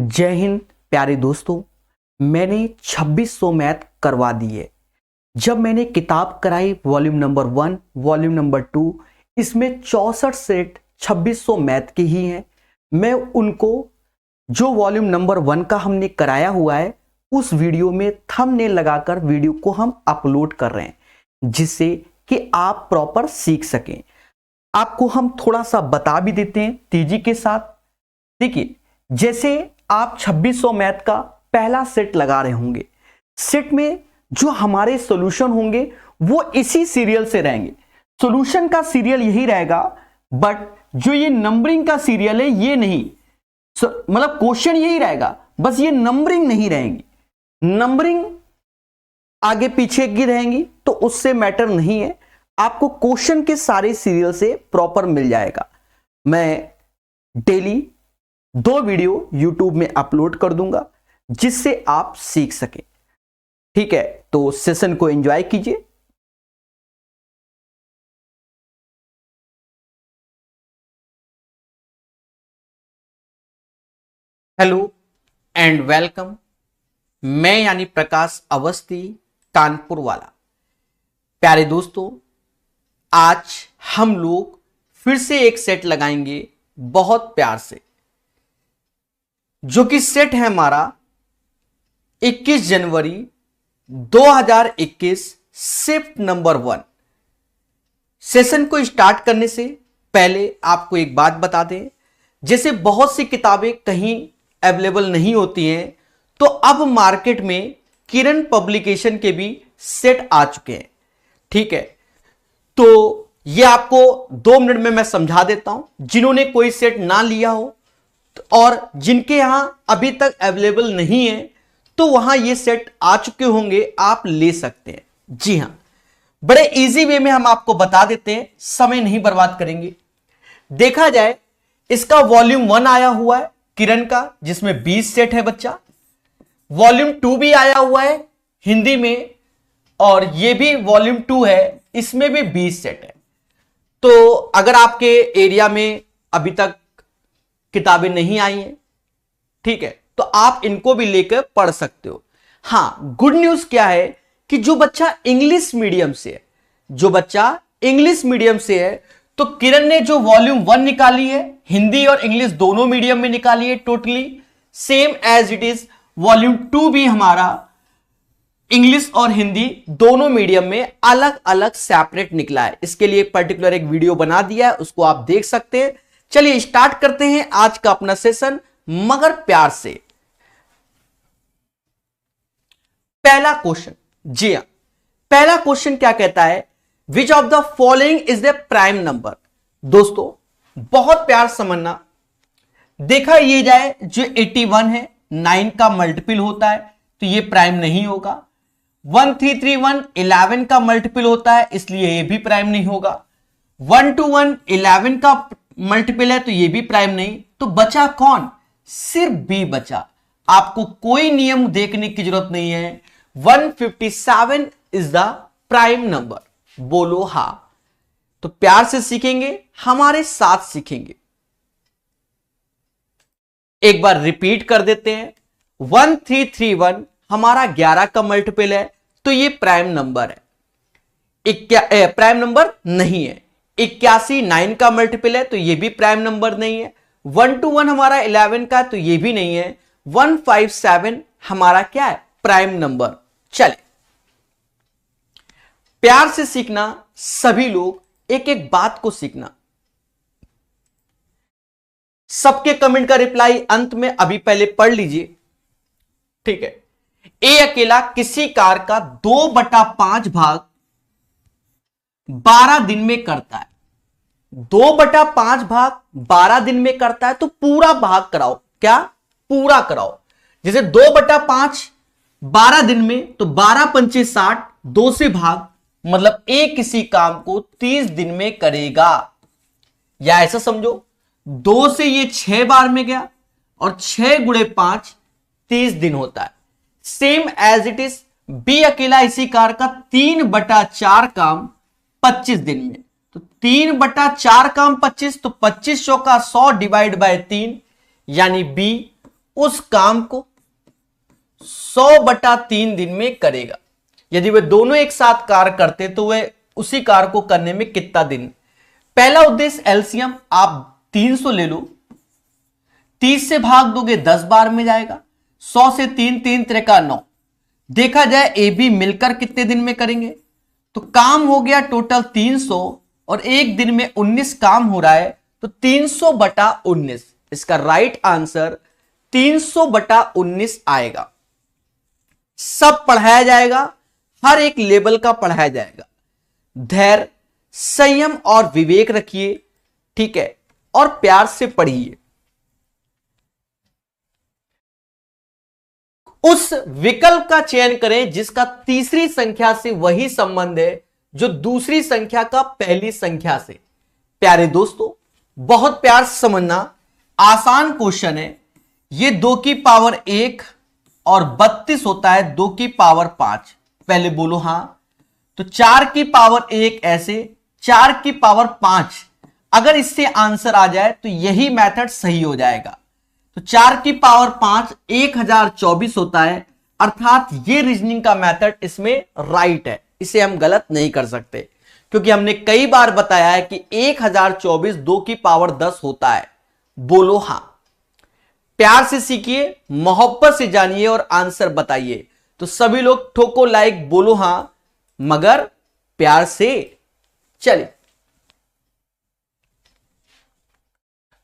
जय हिंद प्यारे दोस्तों। मैंने 2600 मैथ करवा दिए। जब मैंने किताब कराई वॉल्यूम नंबर 1, वॉल्यूम नंबर 2, इसमें 64 सेट 2600 मैथ के ही हैं। मैं उनको जो वॉल्यूम नंबर 1 का हमने कराया हुआ है उस वीडियो में थंबनेल लगाकर वीडियो को हम अपलोड कर रहे हैं, जिससे कि आप प्रॉपर सीख सकें। आपको हम थोड़ा सा बता भी देते हैं तेजी के साथ। देखिए, जैसे आप 2600 मैथ का पहला सेट लगा रहे होंगे, सेट में जो हमारे सॉल्यूशन होंगे वो इसी सीरियल से रहेंगे। सॉल्यूशन का सीरियल यही रहेगा, बट जो ये नंबरिंग का सीरियल है ये नहीं, मतलब क्वेश्चन यही रहेगा, बस ये नंबरिंग नहीं रहेंगी। नंबरिंग आगे पीछे की रहेंगी तो उससे मैटर नहीं है, आपको क्वेश्चन के सारे सीरियल से प्रॉपर मिल जाएगा। मैं डेली 2 वीडियो YouTube में अपलोड कर दूंगा जिससे आप सीख सकें। ठीक है, तो सेशन को एंजॉय कीजिए। Hello and welcome. मैं यानी प्रकाश अवस्थी, कानपुर वाला। प्यारे दोस्तों, आज हम लोग फिर से एक सेट लगाएंगे बहुत प्यार से, जो कि सेट है हमारा 21 जनवरी 2021 शिफ्ट नंबर 1। सेशन को स्टार्ट करने से पहले आपको एक बात बता दें, जैसे बहुत सी किताबें कहीं अवेलेबल नहीं होती हैं, तो अब मार्केट में किरण पब्लिकेशन के भी सेट आ चुके हैं। ठीक है, तो ये आपको 2 मिनट में मैं समझा देता हूं। जिन्होंने कोई सेट ना लिया हो और जिनके यहां अभी तक अवेलेबल नहीं है, तो वहां ये सेट आ चुके होंगे, आप ले सकते हैं। जी हां, बड़े इजी वे में हम आपको बता देते हैं, समय नहीं बर्बाद करेंगे। देखा जाए, इसका वॉल्यूम 1 आया हुआ है किरण का, जिसमें 20 सेट है बच्चा। वॉल्यूम 2 भी आया हुआ है हिंदी में, और ये भी वॉल्यूम 2 है, इसमें भी 20 सेट है। तो अगर आपके एरिया में अभी तक किताबें नहीं आई हैं, ठीक है, तो आप इनको भी लेकर पढ़ सकते हो। हां, गुड न्यूज क्या है कि जो बच्चा इंग्लिश मीडियम से है, तो किरण ने जो वॉल्यूम 1 निकाली है, हिंदी और इंग्लिश दोनों मीडियम में निकाली है, totally same as it is. Volume 2 भी हमारा इंग्लिश और हिंदी दोनों मीडियम में अलग अलग सेपरेट निकला है। इसके लिए एक पर्टिकुलर एक वीडियो बना दिया है, उसको आप देख सकते हैं। चलिए स्टार्ट करते हैं आज का अपना सेशन, मगर प्यार से। पहला क्वेश्चन, जी हां, पहला क्वेश्चन क्या कहता है, which of the following is the prime number. दोस्तों बहुत प्यार समझना। देखा ये जाए, जो 81 है 9 का मल्टीपल होता है, तो ये प्राइम नहीं होगा। 1331 11 का मल्टीपल होता है, इसलिए ये भी प्राइम नहीं होगा। 121 11 का मल्टीपल है, तो ये भी प्राइम नहीं। तो बचा कौन? सिर्फ बी बचा। आपको कोई नियम देखने की जरूरत नहीं है। 157 इज द प्राइम नंबर। बोलो हां। तो प्यार से सीखेंगे, हमारे साथ सीखेंगे। एक बार रिपीट कर देते हैं। 1331 हमारा 11 का मल्टीपल है, तो ये प्राइम नंबर है। प्राइम नंबर नहीं है। 81 9 का मल्टीपल है, तो ये भी प्राइम नंबर नहीं है। 121 हमारा 11 का, तो ये भी नहीं है। 157 हमारा क्या है? Prime number. चले, प्यार से सीखना, सभी लोग एक एक बात को सीखना। सबके कमेंट का रिप्लाई अंत में अभी पहले पढ़ लीजिए, ठीक है। ए अकेला किसी कार का 2/5 भाग 12 दिन में करता है। 2/5 भाग 12 दिन में करता है, तो पूरा भाग कराओ। क्या? पूरा कराओ। जैसे 2/5 12 दिन में, तो 12 पंचे 60, 2 से भाग, मतलब ए किसी काम को 30 दिन में करेगा। या ऐसा समझो, 2 से ये 6 बार में गया, और 6 गुणे 5 30 दिन होता है। Same as it is B अकेला इसी कार का 3/4 काम 25 दिन में। तो 3/4 काम 25, तो 25 चौका 100 डिवाइड बाय 3, यानी बी उस काम को 100/3 दिन में करेगा। यदि वे दोनों एक साथ कार्य करते तो वे उसी कार्य को करने में कितना दिन। पहला उद्देश्य एलसीएम आप 300 ले लो, 30 से भाग दोगे 10 बार में जाएगा, 100 से 3 3 त्रिका 9। देखा जाए ए बी मिलकर कितने दिन में करेंगे, तो काम हो गया टोटल 300 और एक दिन में 19 काम हो रहा है, तो 300/19। इसका राइट आंसर 300/19 आएगा। सब पढ़ाया जाएगा, हर एक लेवल का पढ़ाया जाएगा। धैर्य, संयम और विवेक रखिए, ठीक है, और प्यार से पढ़िए। उस विकल्प का चयन करें जिसका तीसरी संख्या से वही संबंध है जो दूसरी संख्या का पहली संख्या से। प्यारे दोस्तों, बहुत प्यार से समझना, आसान क्वेश्चन है। ये 2 की पावर 1 और 32 होता है 2 की पावर 5। पहले बोलो हां। तो 4 की पावर 1 ऐसे, 4 की पावर 5, अगर इससे आंसर आ जाए तो यही मेथड सही हो जाएगा। तो 4 की पावर 5 1024 होता है, अर्थात ये रीजनिंग का मेथड इसमें राइट है। इसे हम गलत नहीं कर सकते, क्योंकि हमने कई बार बताया है कि 1024 2 की पावर 10 होता है। बोलो हां। प्यार से सीखिए, मोहब्बत से जानिए और आंसर बताइए। तो सभी लोग ठोको लाइक, बोलो हां, मगर प्यार से। चलिए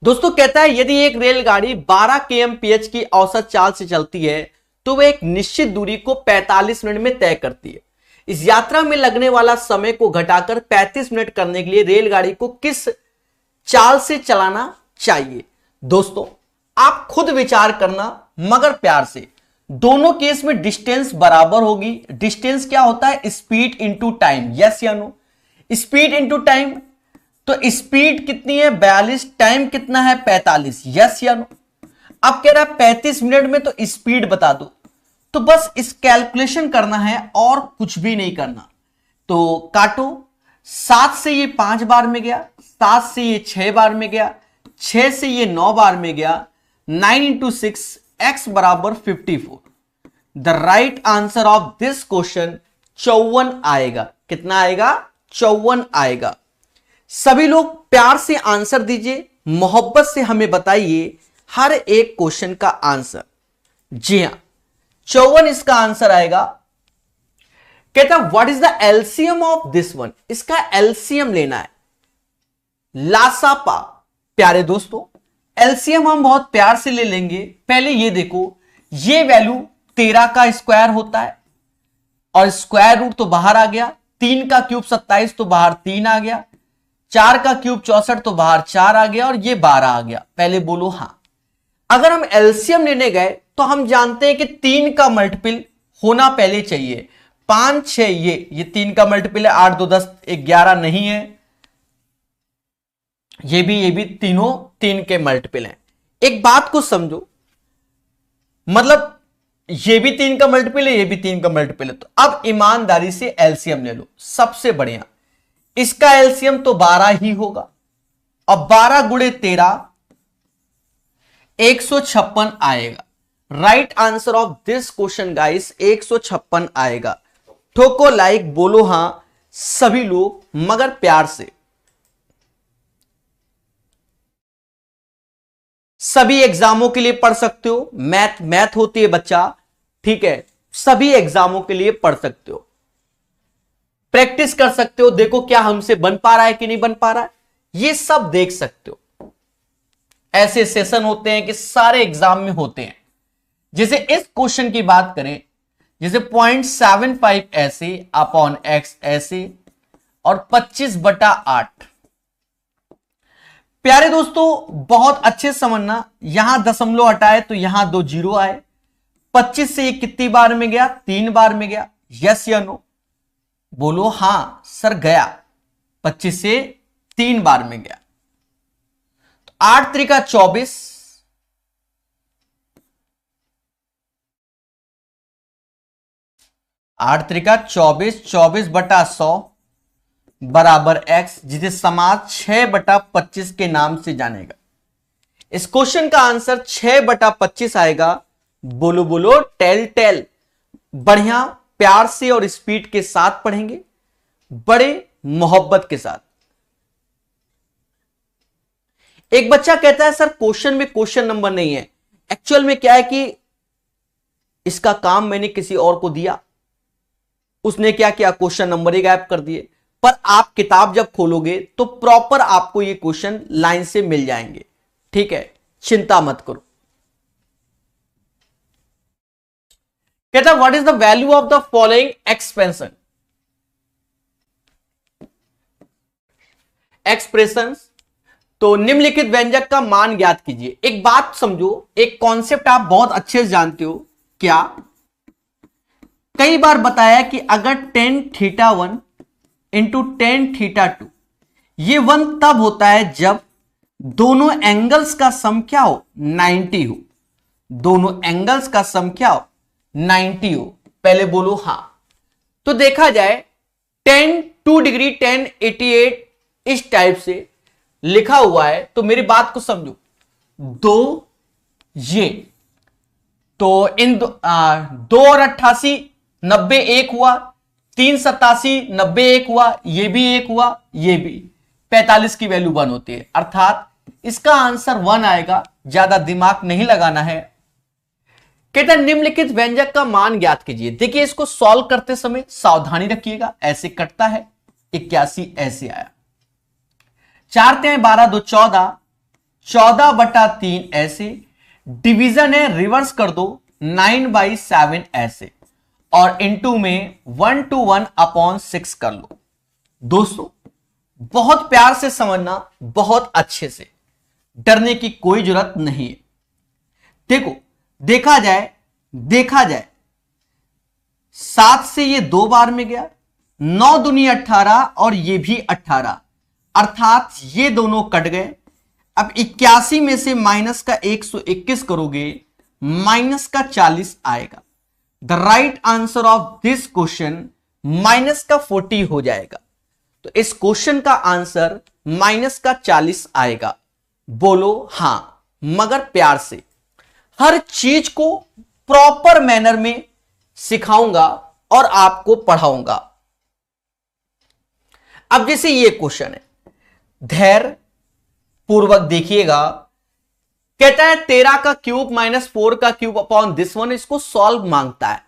दोस्तों, कहता है यदि एक रेलगाड़ी 12 kmph की औसत चाल से चलती है तो वह एक निश्चित दूरी को 45 मिनट में तय करती है। इस यात्रा में लगने वाला समय को घटाकर 35 मिनट करने के लिए रेलगाड़ी को किस चाल से चलाना चाहिए। दोस्तों, आप खुद विचार करना, मगर प्यार से। दोनों केस में डिस्टेंस बराबर होगी। डिस्टेंस क्या होता है? Speed into time. यस या नो? Speed into time. तो स्पीड कितनी है? 42। टाइम कितना है? 45। यस या नो? अब कह रहा है 35 मिनट में, तो स्पीड बता दो। तो बस इस कैलकुलेशन करना है और कुछ भी नहीं करना। तो काटो, 7 से ये 5 बार में गया, 7 से ये 6 बार में गया, 6 से ये 9 बार में गया। 9 इंटू 6 x बराबर 54। The right answer of this question 54 आएगा। कितना आएगा? 54 आएगा। सभी लोग प्यार से आंसर दीजिए, मोहब्बत से हमें बताइए हर एक क्वेश्चन का आंसर। जी हां, 54 इसका आंसर आएगा। कहता what is the LCM of this one? इसका एलसीएम लेना है। लासापा। प्यारे दोस्तों, एलसीएम हम बहुत प्यार से ले लेंगे। पहले ये देखो, ये वैल्यू 13 का स्क्वायर होता है और स्क्वायर रूट तो बाहर आ गया। 3 का क्यूब 27 तो बाहर 3 आ गया। 4 का क्यूब 64 तो बाहर 4 आ गया और ये 12 आ गया। पहले बोलो हां। अगर हम एलसीएम लेने गए तो हम जानते हैं कि 3 का मल्टीपल होना पहले चाहिए। 5 6 ये 3 का मल्टीपल है। 8 2 10 11 नहीं है। ये भी तीनों 3 के मल्टीपल हैं। एक बात को समझो, मतलब ये भी 3 का मल्टीपल है, ये भी 3 का मल्टीपल है। तो अब ईमानदारी से एलसीएम ले लो, सबसे बढ़िया। इसका एलसीएम तो 12 ही होगा। अब 12 गुणे 13 156 आएगा। Right answer of this question guys 156 आएगा। ठोको लाइक, बोलो हां सभी लोग, मगर प्यार से। सभी एग्जामों के लिए पढ़ सकते हो। मैथ होती है बच्चा, ठीक है, सभी एग्जामों के लिए पढ़ सकते हो, प्रैक्टिस कर सकते हो। देखो क्या हमसे बन पा रहा है कि नहीं बन पा रहा है, ये सब देख सकते हो। ऐसे सेशन होते हैं कि सारे एग्जाम में होते हैं। जैसे इस क्वेश्चन की बात करें, जैसे 0.75 ऐसे अपॉन x ऐसे और 25/8। प्यारे दोस्तों, बहुत अच्छे समझना। यहां दशमलव हटाए तो यहां 2 जीरो आए। 25 से ये कितनी बार में गया? 3 बार में गया। यस या नो? बोलो हां सर गया। 25 से 3 बार में गया। तो 8 त्रिका 24, 8 त्रिका 24, 24/100 बराबर x, जिसे समाज 6/25 के नाम से जानेगा। इस क्वेश्चन का आंसर 6/25 आएगा। बोलो बोलो टेल टेल। बढ़िया प्यार से और स्पीड के साथ पढ़ेंगे, बड़े मोहब्बत के साथ। एक बच्चा कहता है सर क्वेश्चन में क्वेश्चन नंबर नहीं है। एक्चुअल में क्या है कि इसका काम मैंने किसी और को दिया, उसने क्या किया, क्वेश्चन नंबर ही गायब कर दिए। पर आप किताब जब खोलोगे तो प्रॉपर आपको ये क्वेश्चन लाइन से मिल जाएंगे। ठीक है, चिंता मत करो। कहता what is the value of the following expansion expressions. तो निम्नलिखित व्यंजक का मान ज्ञात कीजिए। एक बात समझो, एक कॉन्सेप्ट आप बहुत अच्छे से जानते हो। क्या? कई बार बताया कि अगर tan θ1 इंटू tan θ2, ये 1 तब होता है जब दोनों एंगल्स का सम क्या हो, 90 हो। दोनों एंगल्स का सम क्या हो, 90 हो। पहले बोलो हां। तो देखा जाए tan 2 डिग्री tan 88 इस टाइप से लिखा हुआ है, तो मेरी बात को समझो। दो ये तो इन 2 और 88 90 एक हुआ, 3 87 90 एक हुआ, ये भी एक हुआ, ये भी 45 की वैल्यू 1 होती है, अर्थात इसका आंसर 1 आएगा। ज्यादा दिमाग नहीं लगाना है। कहते हैं निम्नलिखित व्यंजक का मान ज्ञात कीजिए। देखिए इसको सॉल्व करते समय सावधानी रखिएगा, ऐसे कटता है। 81 ऐसे आया, 4 3 12 2 14, 14/3 ऐसे। डिवीजन है, रिवर्स कर दो, 9/7 ऐसे। और इनटू में 1 to 1/6 कर लो। दोस्तों बहुत प्यार से समझना, बहुत अच्छे से, डरने की कोई जरूरत नहीं है। देखो देखा जाए 7 से ये 2 बार में गया, 9 दूनी 18 और ये भी 18, अर्थात ये दोनों कट गए। अब 81 में से माइनस का 121 करोगे, माइनस का 40 आएगा। The right answer of this question minus का 40 हो जाएगा। तो इस क्वेश्चन का आंसर माइनस का 40 आएगा। बोलो हां, मगर प्यार से। हर चीज को प्रॉपर मैनर में सिखाऊंगा और आपको पढ़ाऊंगा। अब जैसे ये क्वेश्चन है, धैर्य पूर्वक देखिएगा। कहता है 13 का क्यूब माइनस 4 का क्यूब अपॉन दिस वन, इसको सॉल्व मांगता है।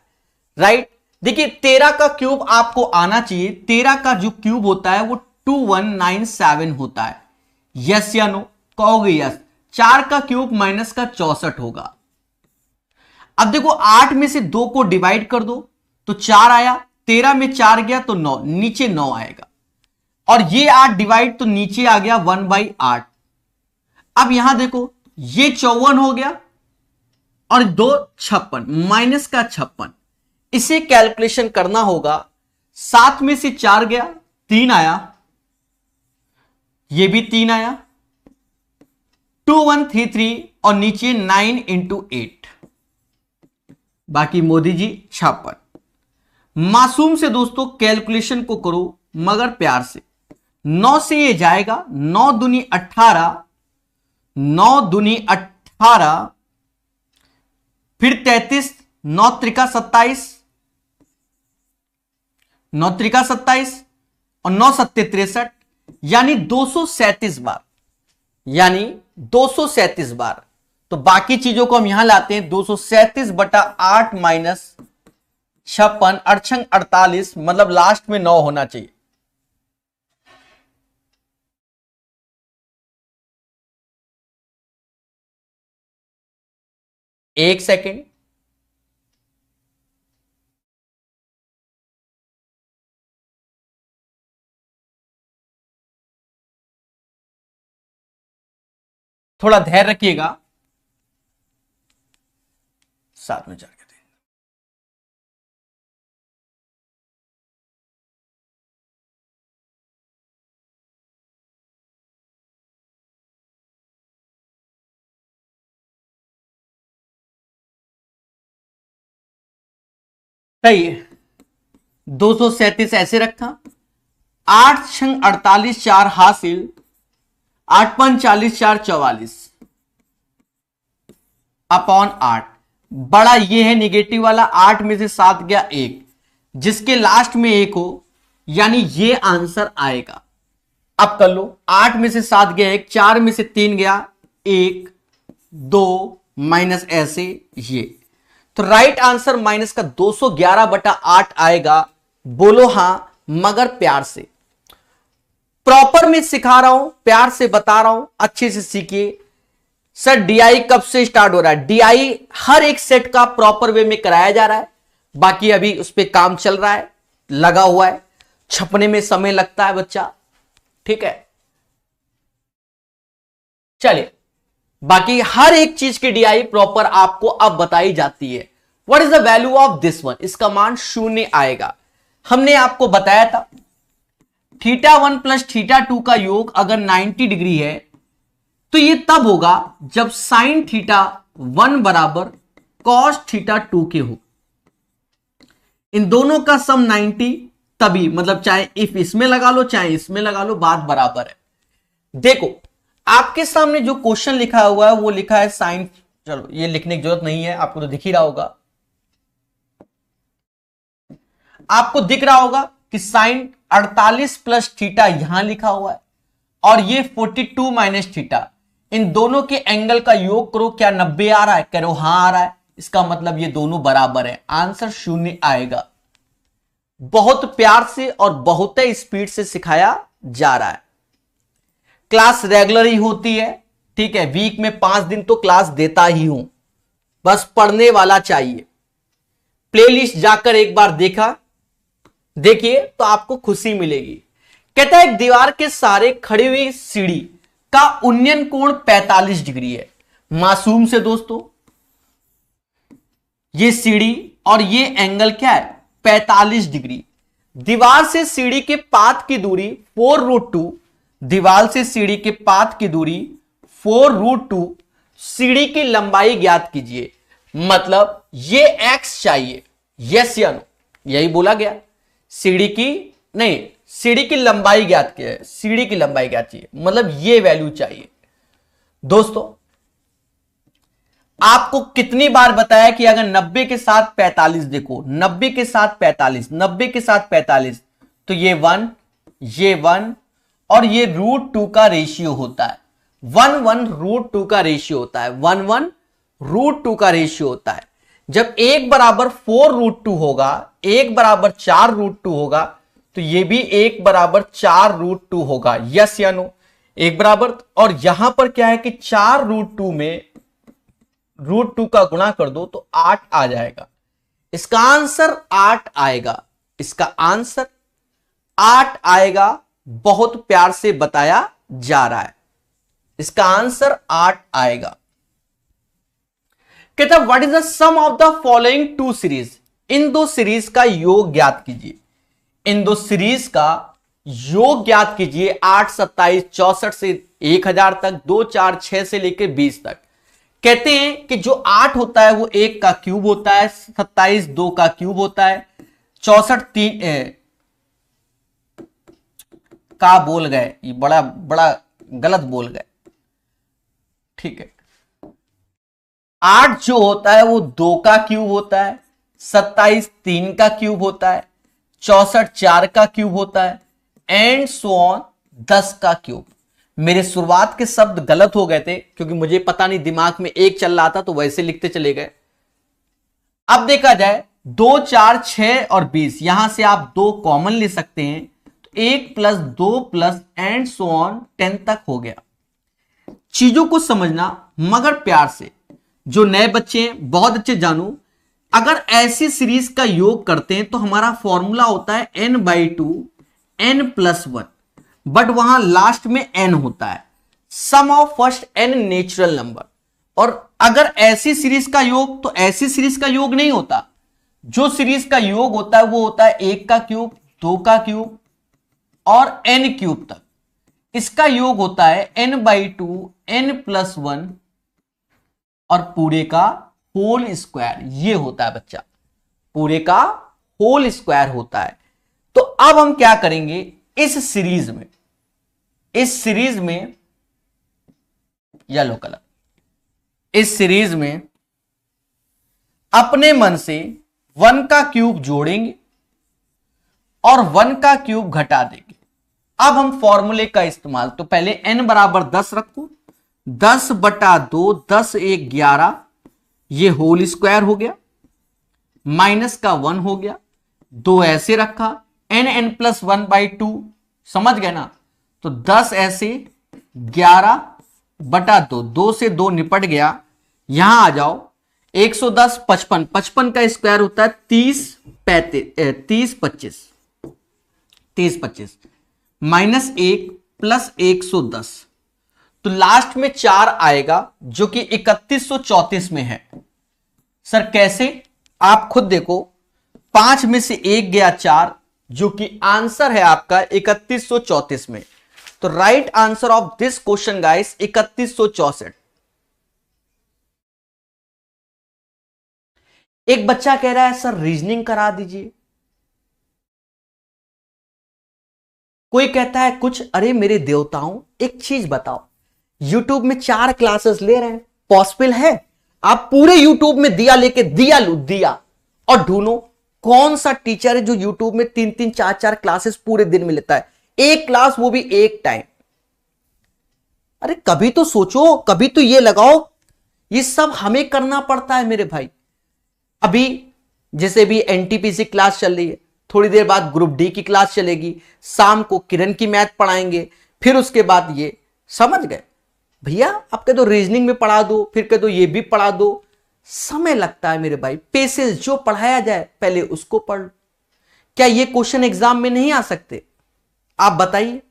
राइट, देखिए 13 का क्यूब आपको आना चाहिए। 13 का जो क्यूब होता है वो 2197 होता है। यस या नो? कहोगे यस। 4 का क्यूब माइनस का 64 होगा। अब देखो 8 में से 2 को डिवाइड कर दो तो 4 आया, 13 में 4 गया तो 9, नीचे 9 आएगा। और ये 8 डिवाइड तो नीचे आ गया 1/8। अब यहां देखो ये 54 हो गया और 2 56, माइनस का 56। इसे कैलकुलेशन करना होगा। 7 में से 4 गया, 3 आया, ये भी 3 आया, 2133 और नीचे 9 into 8, बाकी मोदी जी 56। मासूम से दोस्तों कैलकुलेशन को करो मगर प्यार से। 9 से ये जाएगा, 9 दूनी 18, 9 दूनी 18, फिर 33, 9 त्रिका 27, 9 त्रिका 27 और 9 सत्ते 63, यानी 237 बार, यानी 237 बार। तो बाकी चीजों को हम यहां लाते हैं। 237/8 माइनस 56, 8 48, मतलब लास्ट में 9 होना चाहिए। एक सेकेंड, थोड़ा धैर्य रखिएगा। साथ में जाके दें। सही है, 237 ऐसे रखा, 8 6 48, 4 हासिल, 8 5 40, 4 44, अपॉन 8, बड़ा ये है नेगेटिव वाला, 8 में से 7 गया 1, जिसके लास्ट में 1 हो, यानी ये आंसर आएगा। अब कर लो, 8 में से 7 गया 1, 4 में से 3 गया 1, 2 माइनस ऐसे ये, तो राइट आंसर माइनस का 211/8 आएगा। बोलो हां, मगर प्यार से, प्रॉपर में सिखा रहा हूं, प्यार से बता रहा हूं, अच्छे से सीखिए। सर डीआई कब से स्टार्ट हो रहा है? डीआई हर एक सेट का प्रॉपर वे में कराया जा रहा है, बाकी अभी उस पर काम चल रहा है, लगा हुआ है, छपने में समय लगता है बच्चा, ठीक है। चलिए, बाकी हर एक चीज की डीआई प्रॉपर आपको अब बताई जाती है। What is the value of this one? इसका मान 0 आएगा। हमने आपको बताया था θ1 प्लस θ2 का योग अगर 90 डिग्री है तो ये तब होगा जब साइन θ1 बराबर कॉस θ2 के हो। इन दोनों का सम 90, तभी मतलब चाहे इफ इसमें लगा लो चाहे इसमें लगा लो, बात बराबर है। देखो आपके सामने जो क्वेश्चन लिखा हुआ है वो लिखा है साइन, चलो ये लिखने की जरूरत नहीं है, आपको तो दिख ही रहा होगा, आपको दिख रहा होगा कि साइन 48 प्लस थीटा यहां लिखा हुआ है और ये 42 माइनस थीटा, इन दोनों के एंगल का योग करो, क्या 90 आ रहा है? करो हां आ रहा है, इसका मतलब ये दोनों बराबर है, आंसर 0 आएगा। बहुत प्यार से और बहुत स्पीड से सिखाया जा रहा है। क्लास रेगुलर ही होती है, ठीक है, वीक में 5 दिन तो क्लास देता ही हूं, बस पढ़ने वाला चाहिए। प्लेलिस्ट जाकर एक बार देखिए तो आपको खुशी मिलेगी। कहता है एक दीवार के सहारे खड़ी हुई सीढ़ी का उन्नयन कोण 45 डिग्री है। मासूम से दोस्तों, ये सीढ़ी और ये एंगल क्या है? 45 डिग्री। दीवार से सीढ़ी के पाथ की दूरी 4√2, दीवार से सीढ़ी के पाथ की दूरी 4√2, सीढ़ी की लंबाई ज्ञात कीजिए। मतलब ये x चाहिए, यस या नो? यही बोला गया, सीढ़ी की लंबाई ज्ञात की है, सीढ़ी की लंबाई ज्ञात चाहिए, मतलब ये वैल्यू चाहिए। दोस्तों आपको कितनी बार बताया कि अगर 90 के साथ 45, देखो 90 के साथ 45, 90 के साथ 45, तो ये 1 और ये √2 का रेशियो होता है, 1 √2 का रेशियो होता है, 1 √2 का रेशियो होता है। जब 1 बराबर 4√2 होगा, 1 बराबर 4√2 होगा, तो ये भी 1 बराबर 4√2 होगा, यस या नो? 1 बराबर, और यहां पर क्या है कि 4√2 में √2 का गुणा कर दो तो 8 आ जाएगा। इसका आंसर 8 आएगा, इसका आंसर 8 आएगा। बहुत प्यार से बताया जा रहा है, इसका आंसर 8 आएगा। कहता है what is the sum of the following two series? इन दो सीरीज का योग ज्ञात कीजिए। इन दो सीरीज का योग ज्ञात कीजिए। 8, 27, 64 से 1000 तक, 2, 4, 6 से लेकर 20 तक। कहते हैं कि जो 8 होता है वो 1 का क्यूब होता है, 27 2 का क्यूब होता है, 64 3 का बोल गए, ये बड़ा गलत बोल गए, ठीक है। 8 जो होता है वो 2 का क्यूब होता है, 27 3 का क्यूब होता है, 64 4 का क्यूब होता है, एंड सो ऑन 10 का क्यूब। मेरे शुरुआत के शब्द गलत हो गए थे क्योंकि मुझे पता नहीं, दिमाग में 1 चल रहा था तो वैसे लिखते चले गए। अब देखा जाए 2, 4, 6 और 20, यहां से आप 2 कॉमन ले सकते हैं, तो 1 plus 2 plus and so on 10 तक हो गया। चीजों को समझना मगर प्यार से, जो नए बच्चे हैं बहुत अच्छे जानू। अगर ऐसी सीरीज का योग करते हैं तो हमारा फॉर्मूला होता है n/2 n+1, बट वहां लास्ट में n होता है, sum of first n natural number. और अगर ऐसी सीरीज का योग, तो ऐसी सीरीज का योग नहीं होता, जो सीरीज का योग होता है वो होता है 1 का क्यूब, 2 का क्यूब और n क्यूब तक। इसका योग होता है n/2 n+1 और पूरे का होल स्क्वायर, ये होता है बच्चा, पूरे का होल स्क्वायर होता है। तो अब हम क्या करेंगे, इस सीरीज में येलो कलर, इस सीरीज में अपने मन से 1 का क्यूब जोड़ेंगे और 1 का क्यूब घटा देंगे। अब हम फॉर्मूले का इस्तेमाल, तो पहले n बराबर 10 रखो, 10/2, 10 1 11, ये होल स्क्वायर हो गया, माइनस का 1 हो गया, 2 ऐसे रखा, n+1/2, समझ गए ना। तो 10 ऐसे, 11/2, 2 से 2 निपट गया। यहां आ जाओ, 110 55, 55 का स्क्वायर होता है 30 25, माइनस 1 प्लस 110, तो लास्ट में 4 आएगा जो कि 3134 में है। सर कैसे? आप खुद देखो, 5 में से 1 गया 4, जो कि आंसर है आपका 3134 में। तो right answer of this question guys 3164। एक बच्चा कह रहा है सर रीजनिंग करा दीजिए, कोई कहता है कुछ। अरे मेरे देवताओं, एक चीज बताओ, यूट्यूब में 4 क्लासेस ले रहे हैं, पॉसिबल है? आप पूरे यूट्यूब में दिया लेके दिया लो, दिया, और ढूंढो कौन सा टीचर है जो यूट्यूब में 3-3 4-4 क्लासेस पूरे दिन में लेता है, एक क्लास, वो भी एक टाइम। अरे कभी तो सोचो, कभी तो ये लगाओ, ये सब हमें करना पड़ता है मेरे भाई। अभी जैसे भी एनटीपीसी क्लास चल रही है, थोड़ी देर बाद ग्रुप डी की क्लास चलेगी, शाम को किरण की मैथ पढ़ाएंगे, फिर उसके बाद ये, समझ गए भैया? आप कह दो रीजनिंग में पढ़ा दो, फिर कह दो ये भी पढ़ा दो, समय लगता है मेरे भाई। पेशेंस, जो पढ़ाया जाए पहले उसको पढ़ लो। क्या ये क्वेश्चन एग्जाम में नहीं आ सकते? आप बताइए,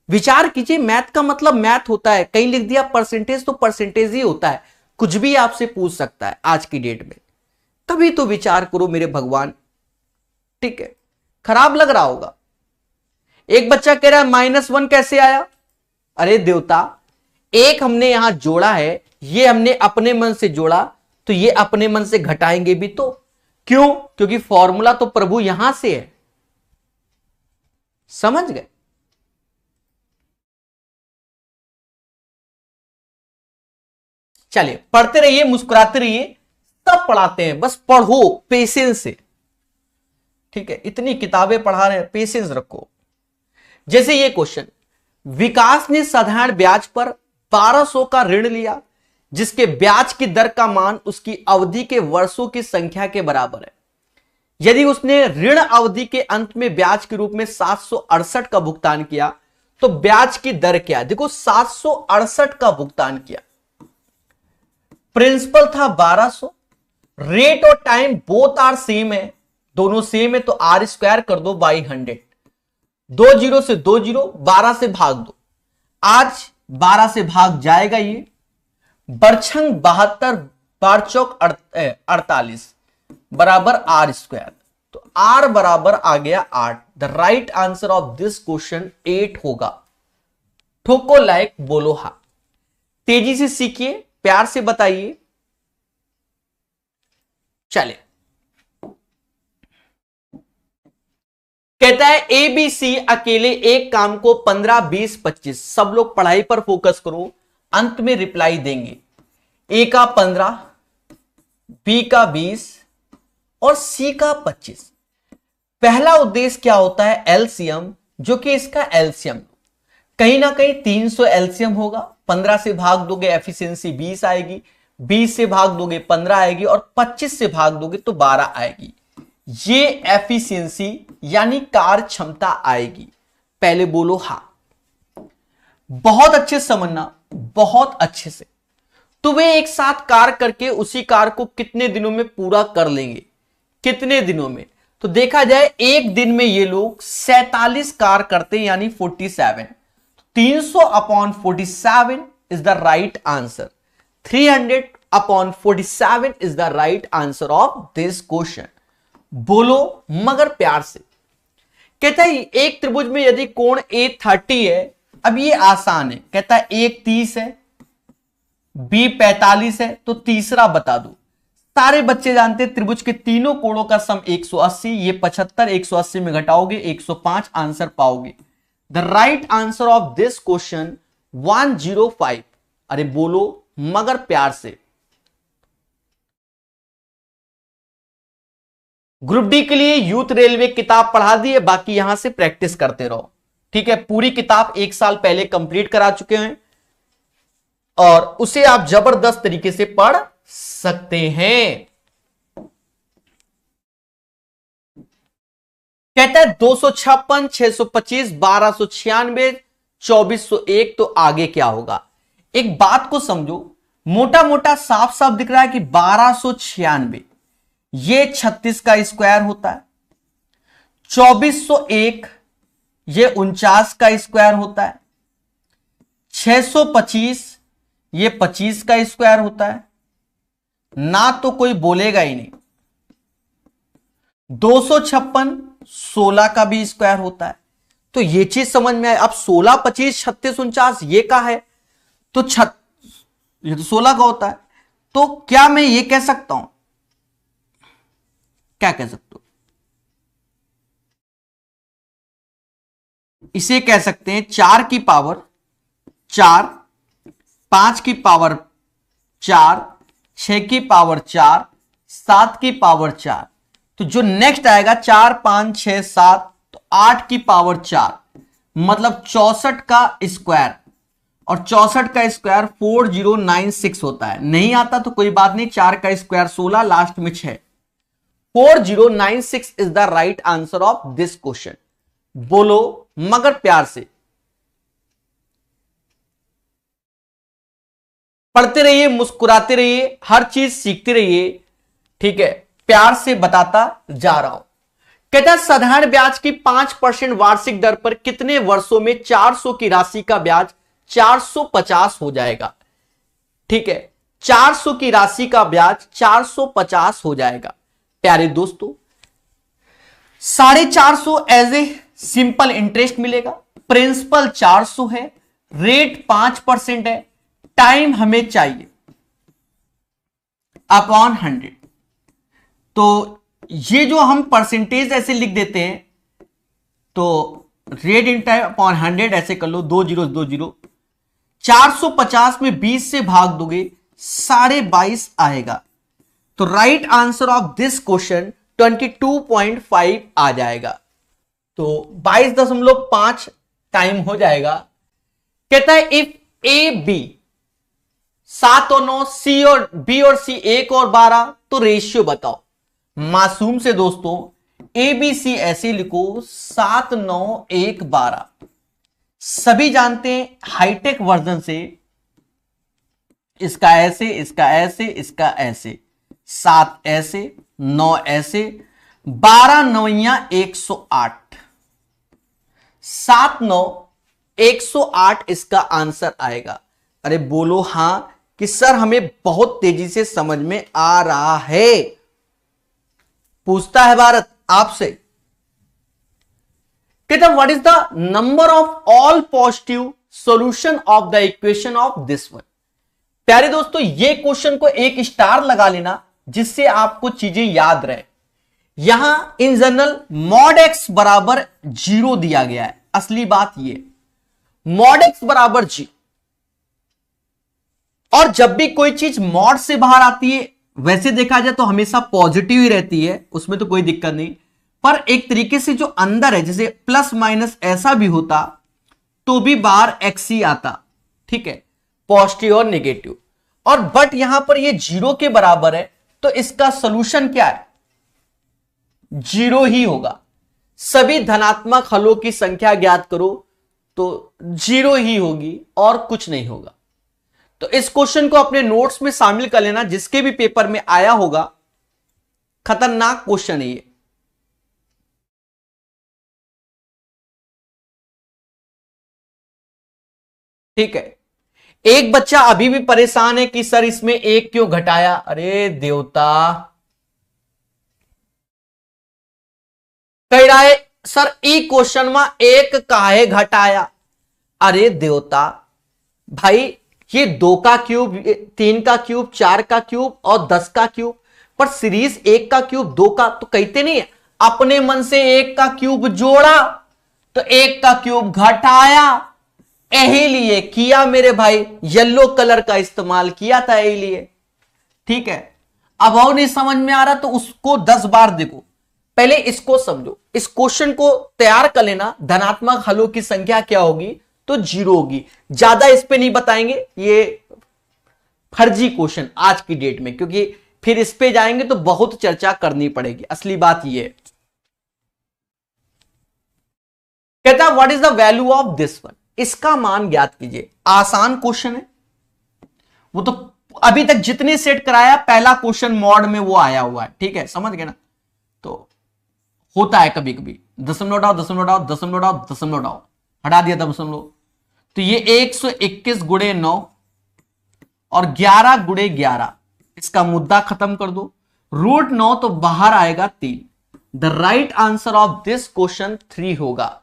विचार कीजिए। मैथ का मतलब मैथ होता है, कहीं लिख दिया परसेंटेज तो परसेंटेज ही होता है, कुछ भी आपसे पूछ सकता है आज की डेट में। तभी तो विचार करो मेरे भगवान, ठीक है? खराब लग रहा होगा। एक बच्चा कह रहा है -1 कैसे आया? अरे देवता, एक हमने यहां जोड़ा है, ये हमने अपने मन से जोड़ा, तो ये अपने मन से घटाएंगे भी तो। क्यों? क्योंकि फॉर्मूला तो प्रभु यहां से है, समझ गए? चलिए पढ़ते रहिए, मुस्कुराते रहिए, सब पढ़ाते हैं, बस पढ़ो पेशेंस से, ठीक है? इतनी किताबें पढ़ा रहे हैं, पेशेंस रखो। जैसे ये क्वेश्चन, विकास ने साधारण ब्याज पर 1200 का ऋण लिया, जिसके ब्याज की दर का मान उसकी अवधि के वर्षों की संख्या के बराबर है। यदि उसने ऋण अवधि के अंत में ब्याज के रूप में 768 का भुगतान किया, तो ब्याज की दर क्या? देखो 768 का भुगतान किया, प्रिंसिपल था 1200, रेट और टाइम बोथ आर सेम है, दोनों सेम है, तो आर स्क्वायर कर दो बाई 100, 2 जीरो से 2 जीरो, 12 से भाग दो, आज 12 से भाग जाएगा, ये बरछंग 72, बार चौक 48 बराबर आर स्क्वायर, तो आर बराबर आ गया 8। The right answer of this question 8 होगा। ठोको लाइक, बोलो हा। तेजी से सीखिए, प्यार से बताइए। चले, कहता है ए बी सी अकेले एक काम को 15 20 25, सब लोग पढ़ाई पर फोकस करो, अंत में रिप्लाई देंगे। ए का 15, बी का 20 और सी का 25। पहला उद्देश्य क्या होता है? एलसीएम, जो कि इसका एलसीएम कहीं ना कहीं 300 एलसीएम होगा। 15 से भाग दोगे एफिशिएंसी 20 आएगी, 20 से भाग दोगे 15 आएगी, और 25 से भाग दोगे तो 12 आएगी। ये एफिशिएंसी यानी कार्य क्षमता आएगी। पहले बोलो हा। बहुत अच्छे से समझना, बहुत अच्छे से। तो वे एक साथ कार्य करके उसी कार्य को कितने दिनों में पूरा कर लेंगे? कितने दिनों में? तो देखा जाए एक दिन में ये लोग 47 कार्य करते हैं, यानी 47। 300/47 is the right answer. 300/47 is the right answer of this question. बोलो मगर प्यार से। कहता है एक त्रिभुज में यदि कोण A 30 है, अब ये आसान है, कहता है एक 30 है, B 45 है, तो तीसरा बता दो। सारे बच्चे जानते हैं त्रिभुज के तीनों कोणों का सम 180, ये 75, 180 में घटाओगे 105, आंसर पाओगे। The right answer of this question 105। अरे बोलो मगर प्यार से। ग्रुप डी के लिए यूथ रेलवे किताब पढ़ा दी है, बाकी यहां से प्रैक्टिस करते रहो। ठीक है, पूरी किताब 1 साल पहले कंप्लीट करा चुके हैं और उसे आप जबरदस्त तरीके से पढ़ सकते हैं। कहता है 256, 625, 1296, 2401, तो आगे क्या होगा। एक बात को समझो, मोटा मोटा साफ साफ दिख रहा है कि 1296 ये 36 का स्क्वायर होता है, 2401 ये 49 का स्क्वायर होता है, 625 ये 25 का स्क्वायर होता है, ना तो कोई बोलेगा ही नहीं। 256 16 का भी स्क्वायर होता है, तो ये चीज समझ में आए। अब 16, 25, 36, 49 ये का है, तो ये तो 16 का होता है। तो क्या मैं ये कह सकता हूं, क्या कह सकते हो, इसे कह सकते हैं 4 की पावर 4, 5 की पावर 4, 6 की पावर 4, 7 की पावर 4। तो जो नेक्स्ट आएगा 4, 5, 6, 7, तो 8 की पावर 4, मतलब 64 का स्क्वायर, और 64 का स्क्वायर 4096 होता है। नहीं आता तो कोई बात नहीं, 4 का स्क्वायर 16, लास्ट में 6, 4096 is the right answer of this question. बोलो मगर प्यार से, पढ़ते रहिए, मुस्कुराते रहिए, हर चीज सीखते रहिए। ठीक है, प्यार से बताता जा रहा हूं। कहता है साधारण ब्याज की 5% वार्षिक दर पर कितने वर्षों में 400 की राशि का ब्याज 450 हो जाएगा। ठीक है, 400 की राशि का ब्याज 450 हो जाएगा। प्यारे दोस्तों, 450 एज ए सिंपल इंटरेस्ट मिलेगा, प्रिंसिपल 400 है, रेट 5% है, टाइम हमें चाहिए अपॉन 100। तो ये जो हम परसेंटेज ऐसे लिख देते हैं, तो रेट इन टाइम अपॉन 100 ऐसे कर लो, 2 0 2 0। 450 में 20 से भाग दोगे 22.5 आएगा। तो right answer of this question 22.5 आ जाएगा। तो 22.5 टाइम हो जाएगा। कहता है इफ ए बी 7 और 9, सी और बी और सी 1 और 12, तो रेशियो बताओ। मासूम से दोस्तों, ए बी सी ऐसे लिखो, 7 9 1 12। सभी जानते हैं हाईटेक वर्जन से, इसका ऐसे, इसका ऐसे, इसका ऐसे, 7 ऐसे, 9 ऐसे, 12 9 108, 7 9 108 इसका आंसर आएगा। अरे बोलो हां कि सर हमें बहुत तेजी से समझ में आ रहा है। पूछता है भारत आपसे, कहता what is the number of all positive solution of the equation of this one. प्यारे दोस्तों, ये क्वेश्चन को एक स्टार लगा लेना, जिससे आपको चीजें याद रहे। यहां इन जनरल मॉड एक्स बराबर 0 दिया गया है। असली बात ये, मॉड एक्स बराबर 0, और जब भी कोई चीज मॉड से बाहर आती है, वैसे देखा जाए तो हमेशा पॉजिटिव ही रहती है, उसमें तो कोई दिक्कत नहीं। पर एक तरीके से जो अंदर है, जैसे प्लस माइनस ऐसा भी होता तो भी बाहर एक्स ही आता। ठीक है, पॉजिटिव और नेगेटिव। और बट यहां पर ये 0 के बराबर है, तो इसका सॉल्यूशन क्या है, 0 ही होगा। सभी धनात्मक हलों की संख्या ज्ञात करो, तो 0 ही होगी और कुछ नहीं होगा। तो इस क्वेश्चन को अपने नोट्स में शामिल कर लेना, जिसके भी पेपर में आया होगा। खतरनाक क्वेश्चन है ये। ठीक है, एक बच्चा अभी भी परेशान है कि सर इसमें 1 क्यों घटाया। अरे देवता, कह रहा है सर ई क्वेश्चन में 1 काहे घटाया। अरे देवता भाई, ये 2 का क्यूब, 3 का क्यूब, 4 का क्यूब और 10 का क्यूब, पर सीरीज 1 का क्यूब, 2 का तो कहते नहीं है। अपने मन से 1 का क्यूब जोड़ा तो 1 का क्यूब घटाया। यही लिए किया मेरे भाई, येलो कलर का इस्तेमाल किया था यही लिए। ठीक है, अब और नहीं समझ में आ रहा तो उसको 10 बार देखो, पहले इसको समझो, इस क्वेश्चन को तैयार कर लेना। धनात्मक हलों की संख्या क्या होगी, तो 0 होगी। ज्यादा इस पे नहीं बताएंगे, ये फर्जी क्वेश्चन आज की डेट में, क्योंकि फिर इस पे जाएंगे तो बहुत चर्चा करनी पड़ेगी। असली बात ये है। कहता है what is the value of this one, इसका मान ज्ञात कीजिए। आसान क्वेश्चन है, वो तो अभी तक जितने सेट कराया पहला क्वेश्चन मॉड में वो आया हुआ है, ठीक है, समझ गए ना। तो होता है कभी कभी दशमलव डाउ दशमलव डाउ दशमलव डाउ दशमलव डाउ, हटा दिया दशमलव, तो ये 121 गुणे 9 और 11 गुणे 11, इसका मुद्दा खत्म कर दो। रूट 9 तो बाहर आएगा 3। The right answer of this question 3 होगा।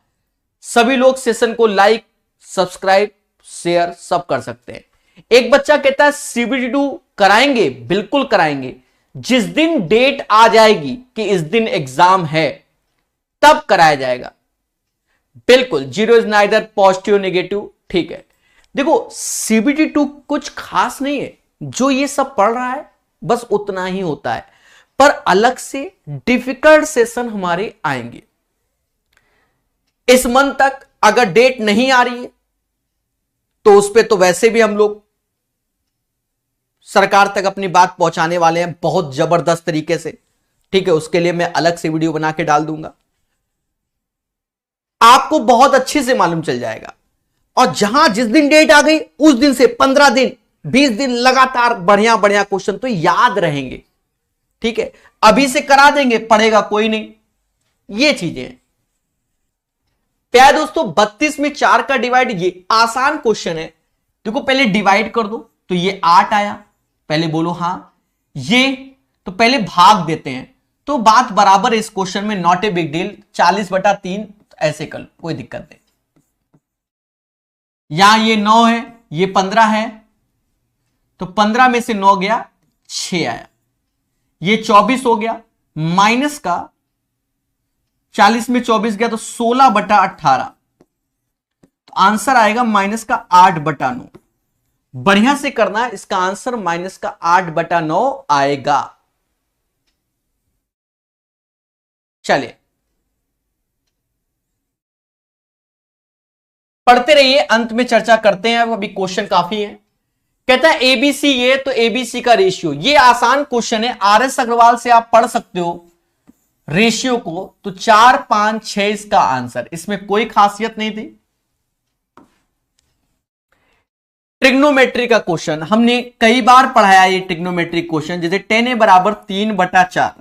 सभी लोग सेशन को लाइक, सब्सक्राइब, शेयर सब कर सकते हैं। एक बच्चा कहता है CBT2 कराएंगे, बिल्कुल कराएंगे। जिस दिन डेट आ जाएगी कि इस दिन एग्जाम है तब कराया जाएगा, बिल्कुल। 0 इज नाइदर पॉजिटिव नेगेटिव, ठीक है। देखो CBT2 कुछ खास नहीं है, जो ये सब पढ़ रहा है बस उतना ही होता है, पर अलग से डिफिकल्ट सेशन हमारे आएंगे। इस मंथ तक अगर डेट नहीं आ रही है तो उस पे तो वैसे भी हम लोग सरकार तक अपनी बात पहुंचाने वाले हैं बहुत जबरदस्त तरीके से, ठीक है। उसके लिए मैं अलग से वीडियो बना के डाल दूंगा, आपको बहुत अच्छे से मालूम चल जाएगा। और जहां जिस दिन डेट आ गई उस दिन से 15 दिन 20 दिन लगातार बढ़िया बढ़िया क्वेश्चन तो याद रहेंगे, ठीक है। अभी से करा देंगे, पढ़ेगा कोई नहीं, ये चीजें हैं। प्यारे दोस्तों 32 में 4 का डिवाइड, ये आसान क्वेश्चन है। देखो पहले डिवाइड कर दो, तो ये 8 आया, पहले बोलो हां। ये तो पहले भाग देते हैं, तो बात बराबर है इस क्वेश्चन में, नॉट ए बिग डील। 40/3 ऐसे कर लो, कोई दिक्कत नहीं। यहां ये 9 है, ये 15 है, तो 15 में से 9 गया, 6 आया। ये 24 हो गया, माइनस का 40 में 24 गया तो 16/18, तो आंसर आएगा माइनस का 8/9। बढ़िया से करना है, इसका आंसर माइनस का 8/9 आएगा। चलिए पढ़ते रहिए, अंत में चर्चा करते हैं। अभी क्वेश्चन काफी है। कहता है एबीसी, ये तो एबीसी का रेशियो, ये आसान क्वेश्चन है। RS अग्रवाल से आप पढ़ सकते हो रेशियो को, तो 4 5 6 इसका आंसर, इसमें कोई खासियत नहीं थी। ट्रिग्नोमेट्री का क्वेश्चन हमने कई बार पढ़ाया, ये ट्रिग्नोमेट्री क्वेश्चन, जैसे tan a = 3/4।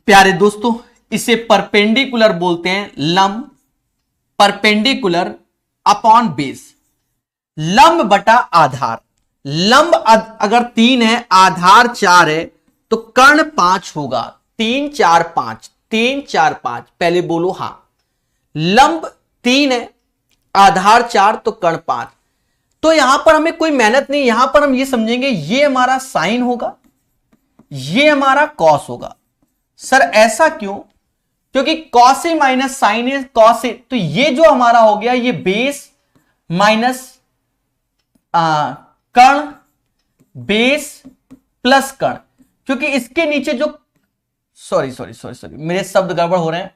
प्यारे दोस्तों इसे परपेंडिकुलर बोलते हैं, लंब, परपेंडिकुलर अपॉन बेस, लंब बटा आधार। लंब अगर 3 है, आधार 4 है, तो कर्ण 5 होगा। 3 4 5, 3 4 5, पहले बोलो हां। लंब 3 है, आधार 4, तो कर्ण 5। तो यहां पर हमें कोई मेहनत नहीं, यहां पर हम ये समझेंगे ये हमारा साइन होगा, ये हमारा कॉस होगा। सर ऐसा क्यों? क्योंकि cos A minus sign A cos A, तो ये जो हमारा हो गया ये बेस माइनस कर्ण, बेस प्लस कर्ण, क्योंकि इसके नीचे जो सॉरी मेरे शब्द गड़बड़ हो रहे हैं,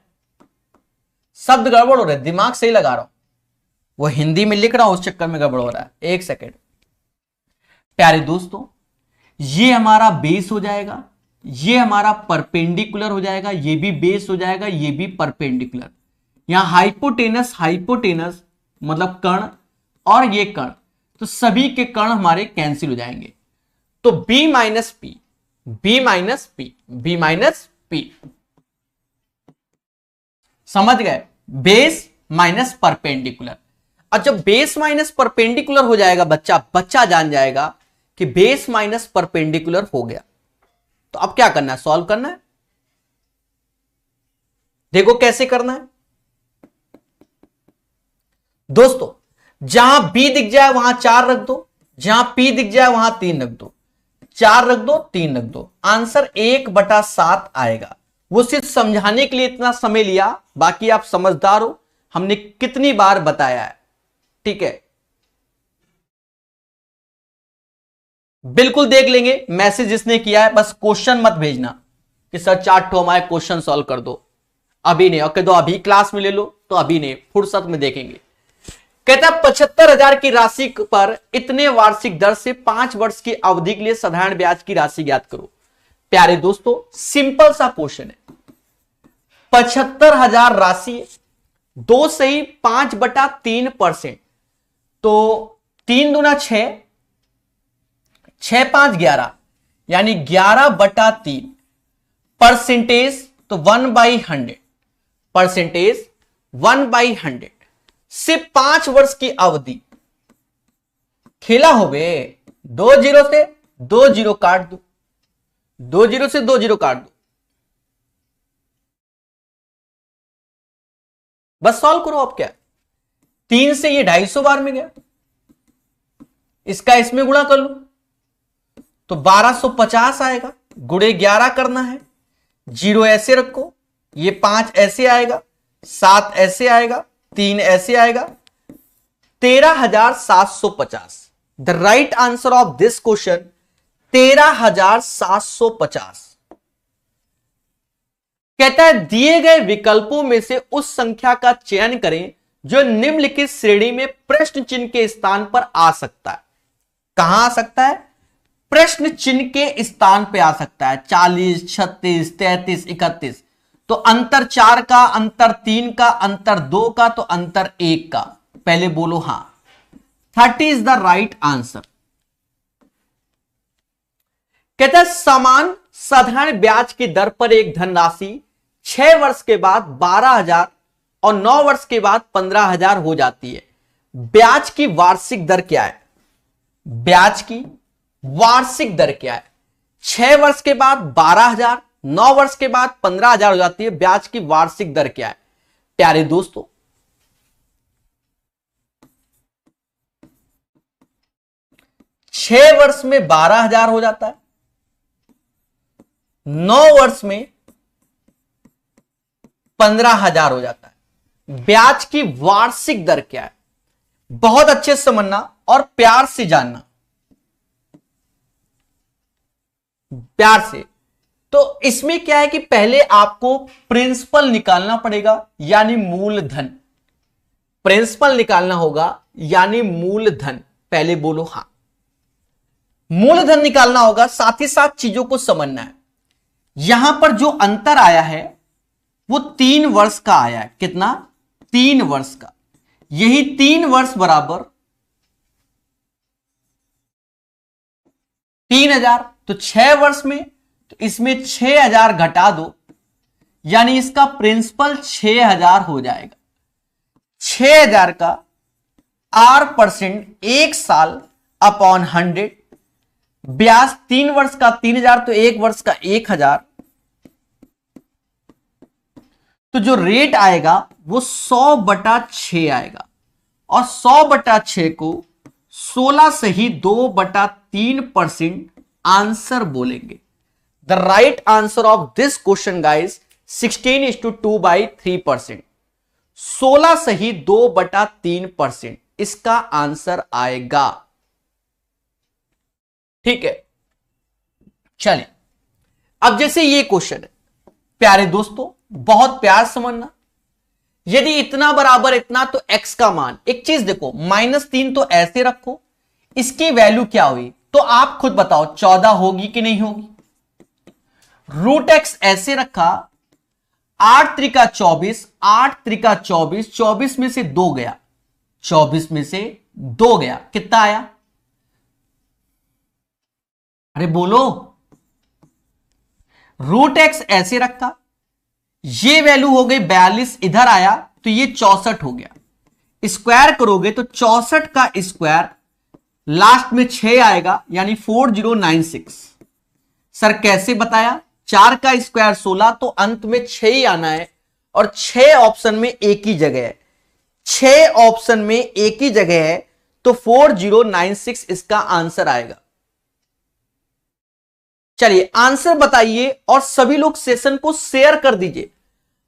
शब्द गड़बड़ हो रहे हैं, दिमाग सही लगा रहा हूं, वो हिंदी में लिख रहा हूं उस चक्कर में गड़बड़ हो रहा है। एक सेकेंड प्यारे दोस्तों, ये हमारा बेस हो जाएगा, ये हमारा परपेंडिकुलर हो जाएगा, ये भी बेस हो जाएगा, ये भी परपेंडिकुलर। यहां हाइपोटेनस, हाइपोटेनस मतलब कर्ण, और ये कर्ण, तो सभी के कर्ण हमारे कैंसिल हो जाएंगे। तो b minus P, B minus P, B minus P, समझ गए? Base minus perpendicular. और जब बेस माइनस परपेंडिकुलर हो जाएगा बच्चा जान जाएगा कि बेस माइनस परपेंडिकुलर हो गया। तो अब क्या करना है? सॉल्व करना है। देखो कैसे करना है दोस्तों, जहां b दिख जाए वहां 4 रख दो, जहां p दिख जाए वहां 3 रख दो, 4 रख दो, 3 रख दो, आंसर 1/7 आएगा। वो सिर्फ समझाने के लिए इतना समय लिया, बाकी आप समझदार हो, हमने कितनी बार बताया है, ठीक है। बिल्कुल देख लेंगे मैसेज जिसने किया है, बस क्वेश्चन मत भेजना, कि सर 4 ठो हमारे क्वेश्चन सॉल्व कर दो, अभी नहीं, और कह दो अभी क्लास में ले लो, तो अभी नहीं, फुर्सत में देखेंगे। कहता है 75,000 की राशि पर इतने वार्षिक दर से 5 वर्ष की अवधि के लिए साधारण ब्याज की राशि ज्ञात करो। प्यारे दोस्तों, सिंपल सा क्वेश्चन है। 75,000 राशि 2 से ही 5/3%, तो 3 दूना 6, 6 5 11, यानी 11/3। परसेंटेज तो 1/100, परसेंटेज 1/100। सिर्फ 5 वर्ष की अवधि। खेला हो बे, 2 जीरो से 2 जीरो काट दो, 2 जीरो से 2 जीरो काट दो, बस सॉल्व करो। अब क्या, 3 से ये 250 बार में गया, इसका इसमें गुणा कर लो तो 1250 आएगा। गुणे 11 करना है, 0 ऐसे रखो, ये 5 ऐसे आएगा, 7 ऐसे आएगा, 3 ऐसे आएगा, 13,750। The right answer of this question 13,750। कहता है दिए गए विकल्पों में से उस संख्या का चयन करें जो निम्नलिखित श्रेणी में प्रश्न चिन्ह के स्थान पर आ सकता है। कहां आ सकता है? प्रश्न चिन्ह के स्थान पे आ सकता है। 40, 36, 33, 31। तो अंतर 4 का, अंतर 3 का, अंतर 2 का, तो अंतर 1 का। पहले बोलो हां, 30 इज द राइट आंसर। कहता है समान साधारण ब्याज की दर पर एक धनराशि 6 वर्ष के बाद 12,000 और 9 वर्ष के बाद 15,000 हो जाती है। ब्याज की वार्षिक दर क्या है? ब्याज की वार्षिक दर क्या है? 6 वर्ष के बाद 12,000, 9 वर्ष के बाद 15,000 हो जाती है। ब्याज की वार्षिक दर क्या है? प्यारे दोस्तों, छह वर्ष में 12,000 हो जाता है, 9 वर्ष में 15,000 हो जाता है। ब्याज की वार्षिक दर क्या है? बहुत अच्छे से समझना और प्यार से जानना, प्यार से। तो इसमें क्या है कि पहले आपको प्रिंसिपल निकालना पड़ेगा, यानी मूलधन। प्रिंसिपल निकालना होगा यानी मूलधन। पहले बोलो हां, मूलधन निकालना होगा। साथ ही साथ चीजों को समझना है। यहां पर जो अंतर आया है वो 3 वर्ष का आया है। कितना? 3 वर्ष का। यही 3 वर्ष बराबर 3,000। तो 6 वर्ष में, तो इसमें 6,000 घटा दो, यानी इसका प्रिंसिपल 6,000 हो जाएगा। 6,000 का R% 1 साल अपॉन 100। ब्याज 3 वर्ष का 3,000, तो 1 वर्ष का 1,000। तो जो रेट आएगा वो 100/6 आएगा, और 100/6 को 16 से ही 2/3% आंसर बोलेंगे। The right answer of this question guys 16:2/3%। 16 से ही 2/3% इसका आंसर आएगा। ठीक है, चलिए अब जैसे ये क्वेश्चन है, प्यारे दोस्तों बहुत प्यार समझना। यदि इतना बराबर इतना, तो x का मान, एक चीज देखो, -3 तो ऐसे रखो, इसकी वैल्यू क्या हुई तो आप खुद बताओ, 14 होगी कि नहीं होगी। √x ऐसे रखा, 8 त्रिका 24, 8 त्रिका 24, 24 में से 2 गया, 24 में से 2 गया, कितना आया? अरे बोलो। √x ऐसे रखा, ये वैल्यू हो गई 42, इधर आया तो ये 64 हो गया। स्क्वायर करोगे तो 64 का स्क्वायर लास्ट में 6 आएगा, यानी 4096। सर कैसे बताया? 4 का स्क्वायर 16, तो अंत में 6 ही आना है, और 6 ऑप्शन में एक ही जगह है। 6 ऑप्शन में एक ही जगह है, तो 4096 इसका आंसर आएगा। चलिए आंसर बताइए, और सभी लोग सेशन को शेयर कर दीजिए।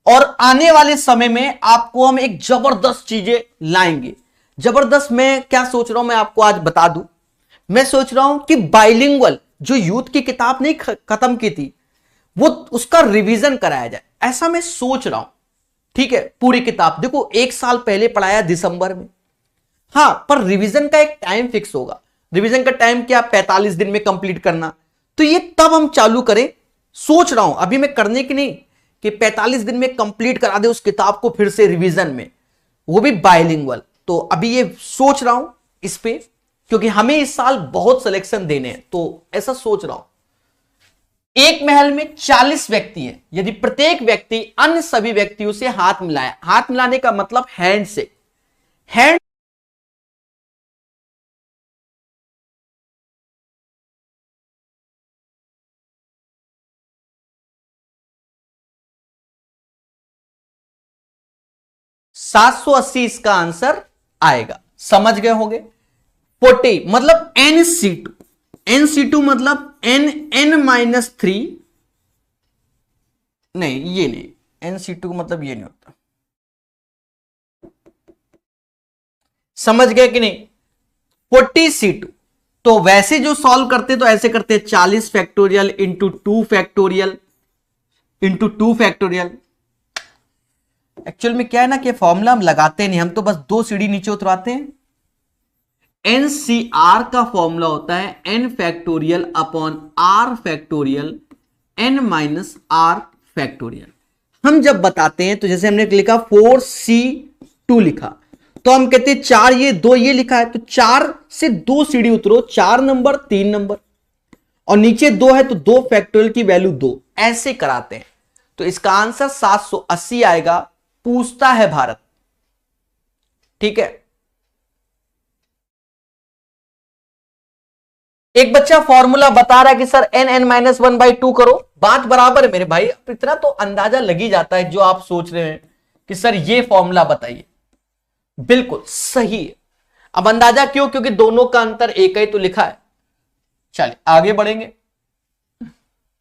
और आने वाले समय में आपको हम एक जबरदस्त चीजें लाएंगे। जबरदस्त मैं क्या सोच रहा हूं, मैं आपको आज बता दूं। मैं सोच रहा हूं कि बाइलिंगुअल, जो यूथ की किताब नहीं खत्म की थी, वो उसका रिवीजन कराया जाए, ऐसा मैं सोच रहा हूं। ठीक है, पूरी किताब देखो, एक साल पहले पढ़ाया दिसंबर में, हाँ, पर रिवीजन का एक टाइम फिक्स होगा। रिवीजन का टाइम क्या, 45 दिन में कंप्लीट करना। तो ये तब हम चालू करें, सोच रहा हूं, अभी मैं करने की नहीं, कि 45 दिन में कंप्लीट करा दे उस किताब को फिर से रिवीजन में, वो भी बायलिंगुअल। तो अभी ये सोच रहा हूं इस पे, क्योंकि हमें इस साल बहुत सिलेक्शन देने हैं, तो ऐसा सोच रहा हूं। एक महल में 40 व्यक्ति हैं, यदि प्रत्येक व्यक्ति अन्य सभी व्यक्तियों से हाथ मिलाए, हाथ मिलाने का मतलब हैंड से, हैंड 780 इसका आंसर आएगा। समझ गए होंगे। 40 मतलब NC2, NC2 मतलब N-3, नहीं ये नहीं, NC2 का मतलब ये नहीं होता। समझ गए कि नहीं। 40C2, तो वैसे जो सॉल्व करते तो ऐसे करते, 40 factorial into 2 factorial into 2 factorial. Actual में क्या है ना कि फॉर्मूला हम लगाते नहीं, हम तो बस 2 सीढ़ी नीचे उतरवाते हैं। NCR का फॉर्मूला होता है n factorial upon r factorial n minus r factorial. हम जब बताते हैं तो जैसे हमने लिखा 4C2 लिखा, तो हम कहते हैं 4 ये 2 ये लिखा है, तो 4 से 2 सीढ़ी उतरो, 4 नंबर 3 नंबर, और नीचे 2 है तो 2 फैक्टोरियल की वैल्यू 2, ऐसे कराते हैं। तो इसका आंसर 780 आएगा। पूछता है भारत। ठीक है, एक बच्चा फॉर्मूला बता रहा है कि सर n(n-1/2) करो। बात बराबर है मेरे भाई, इतना तो अंदाजा लग ही जाता है जो आप सोच रहे हैं कि सर ये फॉर्मूला बताइए, बिल्कुल सही है। अब अंदाजा क्यों, क्योंकि दोनों का अंतर एक ही तो लिखा है। चलिए आगे बढ़ेंगे,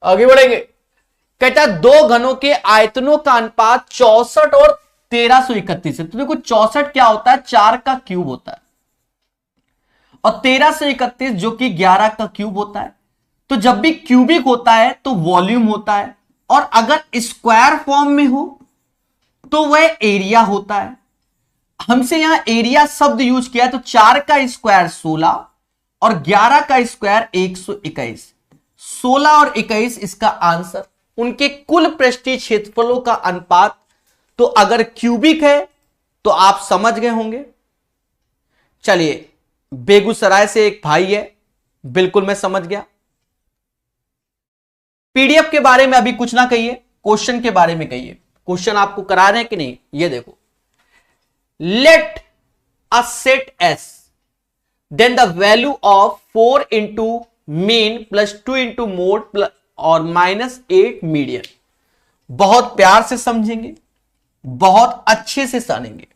आगे बढ़ेंगे। कहता दो घनों के आयतनों का अनुपात 64 और 1331 है। तो देखो 64 क्या होता है, 4 का क्यूब होता है, और 1331 जो कि 11 का क्यूब होता है। तो जब भी क्यूबिक होता है तो वॉल्यूम होता है, और अगर स्क्वायर फॉर्म में हो तो वह एरिया होता है। हमसे यहां एरिया शब्द यूज किया है, तो 4 का स्क्वायर 16 और 11 का स्क्वायर 121, 16 और 21 इसका आंसर। उनके कुल पृष्ठीय क्षेत्रफलों का अनुपात, तो अगर क्यूबिक है तो आप समझ गए होंगे। चलिए, बेगूसराय से एक भाई है, बिल्कुल मैं समझ गया। पीडीएफ के बारे में अभी कुछ ना कहिए, क्वेश्चन के बारे में कहिए। क्वेश्चन आपको करा रहे हैं कि नहीं, ये देखो। Let a set S, then the value of 4 into mean plus 2 into mode plus और -8 मीडियन। बहुत प्यार से समझेंगे, बहुत अच्छे से जानेंगे।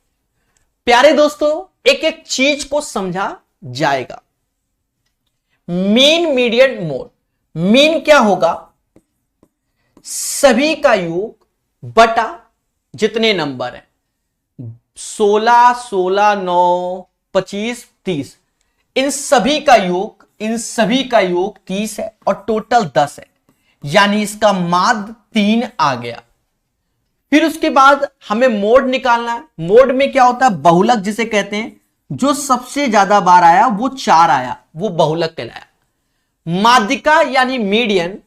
प्यारे दोस्तों, एक एक चीज को समझा जाएगा। मीन मीडियन मोड, मीन क्या होगा, सभी का योग बटा जितने नंबर हैं, 16, 16, 9, 25, 30, इन सभी का योग, इन सभी का योग 30 है और टोटल 10 है, यानी इसका माध्य 3 आ गया। फिर उसके बाद हमें मोड निकालना है। मोड में क्या होता है, बहुलक जिसे कहते हैं, जो सबसे ज्यादा बार आया वो 4 आया, वो बहुलक कहलाया। माध्यिका यानी मीडियन,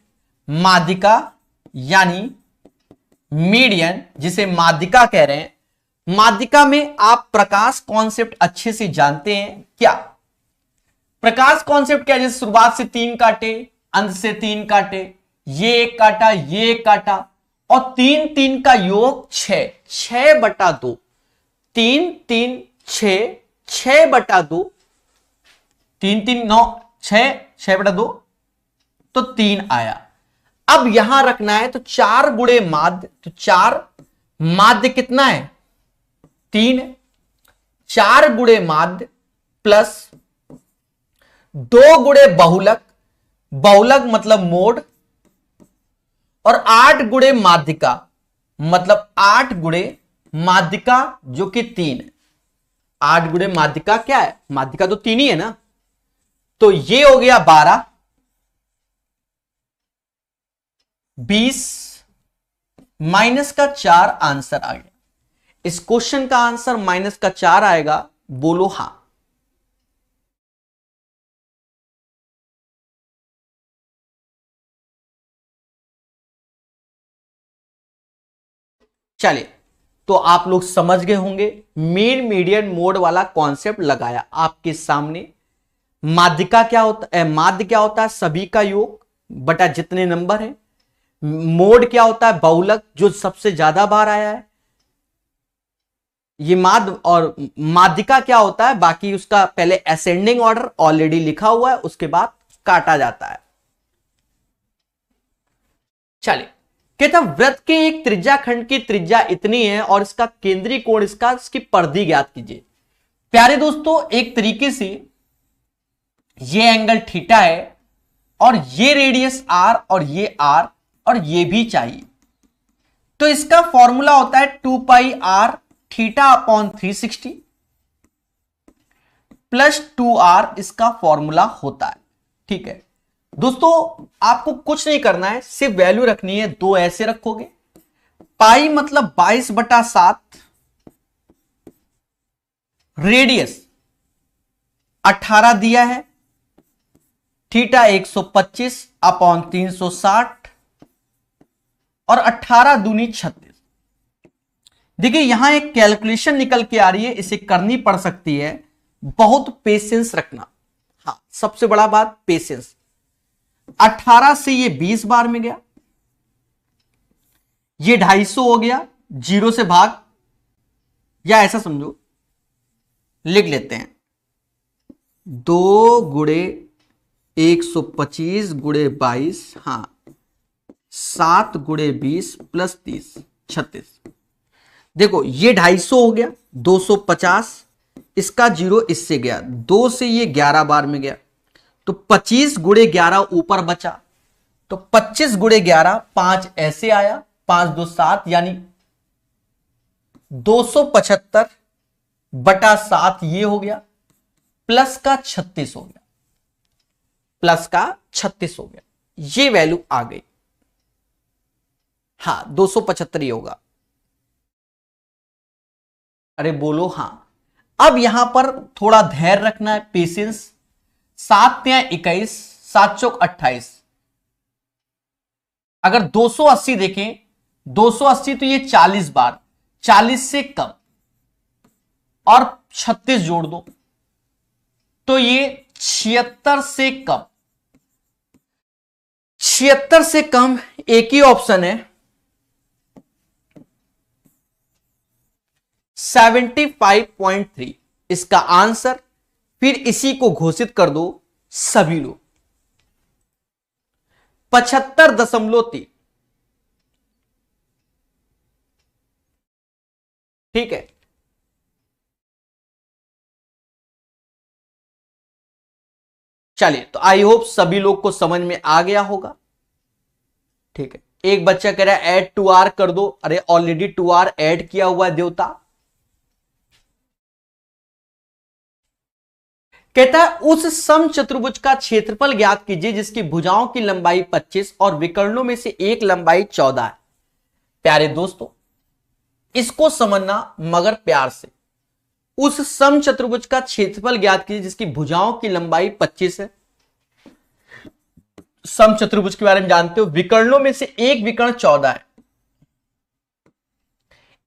माध्यिका यानी मीडियन जिसे माध्यिका कह रहे हैं। माध्यिका में आप प्रकाश कॉन्सेप्ट अच्छे से जानते हैं क्या? प्रकाश कॉन्सेप्ट क्या है, जैसे शुरुआत से 3 काटे, अंत से 3 काटे, ये 1 काटा, ये 1 काटा, और 3 3 का योग 6, 6/2, 3 3 6, 6/2, 3 3 9 6, 6/2, तो 3 आया। अब यहां रखना है तो 4 गुणे माध्य, तो 4 माध्य कितना है, 3 है। 4 गुणे माध्य प्लस 2 गुणे बहुलक, बहुलक मतलब मोड, और 8 गुणे माध्यिका मतलब 8 गुणे माध्यिका जो कि 3 है। 8 गुणे माध्यिका क्या है, माध्यिका तो 3 ही है ना, तो ये हो गया 12, 20 माइनस का 4 आंसर आ गया। इस क्वेश्चन का आंसर माइनस का 4 आएगा, बोलो हां। चलिए, तो आप लोग समझ गए होंगे, मेन मीडियन मोड वाला कॉन्सेप्ट लगाया आपके सामने। माध्यिका क्या होता है, माध्य क्या होता है, सभी का योग बटा जितने नंबर है। मोड क्या होता है, बहुलक, जो सबसे ज्यादा बार आया है। ये माध्य और माध्यिका क्या होता है, बाकी उसका पहले असेंडिंग ऑर्डर ऑलरेडी लिखा हुआ है, उसके बाद काटा जाता है। चलिए, कहता वृत्त के एक त्रिज्या खंड की त्रिज्या इतनी है और इसका केंद्रीय कोण इसकी परिधि ज्ञात कीजिए। प्यारे दोस्तों, एक तरीके से ये एंगल थीटा है और ये रेडियस आर और ये आर और ये भी चाहिए, तो इसका फॉर्मूला होता है 2 pi r theta upon 360 plus 2 r, इसका फॉर्मूला होता है। ठीक है दोस्तों, आपको कुछ नहीं करना है, सिर्फ वैल्यू रखनी है। दो ऐसे रखोगे, पाई मतलब 22/7, रेडियस 18 दिया है, थीटा 125 अपॉन 360 और 18 दूनी 36। देखिए यहां एक कैलकुलेशन निकल के आ रही है, इसे करनी पड़ सकती है, बहुत पेशेंस रखना। हाँ, सबसे बड़ा बात पेशेंस। 18 से ये 20 बार में गया, ये 250 हो गया, 0 से भाग, या ऐसा समझो, लिख लेते हैं 2 गुणे 125 गुणे 22, हाँ 7 गुणे 20 प्लस 30 36। देखो ये 250 हो गया, 250, इसका 0 इससे गया, 2 से ये 11 बार में गया, तो 25 गुणे 11 ऊपर बचा, तो 25 गुणे 11 5 ऐसे आया, 5 2 7, यानी 275/7 ये हो गया, प्लस का 36 हो गया, प्लस का 36 हो गया, ये वैल्यू आ गई। हाँ 275 ही होगा। अरे बोलो हां। अब यहां पर थोड़ा धैर्य रखना है, पेशेंस। 7 या 21, 7 चौक 28। अगर 280 देखें, 280 तो ये 40 बार, 40 से कम और 36 जोड़ दो तो ये 76 से कम। 76 से कम एक ही ऑप्शन है, 75.3 इसका आंसर। फिर इसी को घोषित कर दो सभी लोग, 75.3। ठीक है, चलिए, तो आई होप सभी लोग को समझ में आ गया होगा। ठीक है, एक बच्चा कह रहा है ऐड 2r कर दो, अरे ऑलरेडी 2r ऐड किया हुआ है देवता। कहता है उस समचतुर्भुज का क्षेत्रफल ज्ञात कीजिए जिसकी भुजाओं की लंबाई 25 और विकर्णों में से एक लंबाई 14 है। प्यारे दोस्तों, इसको समझना मगर प्यार से। उस समचतुर्भुज का क्षेत्रफल ज्ञात कीजिए जिसकी भुजाओं की लंबाई 25 है। समचतुर्भुज के बारे में जानते हो, विकर्णों में से एक विकर्ण 14 है,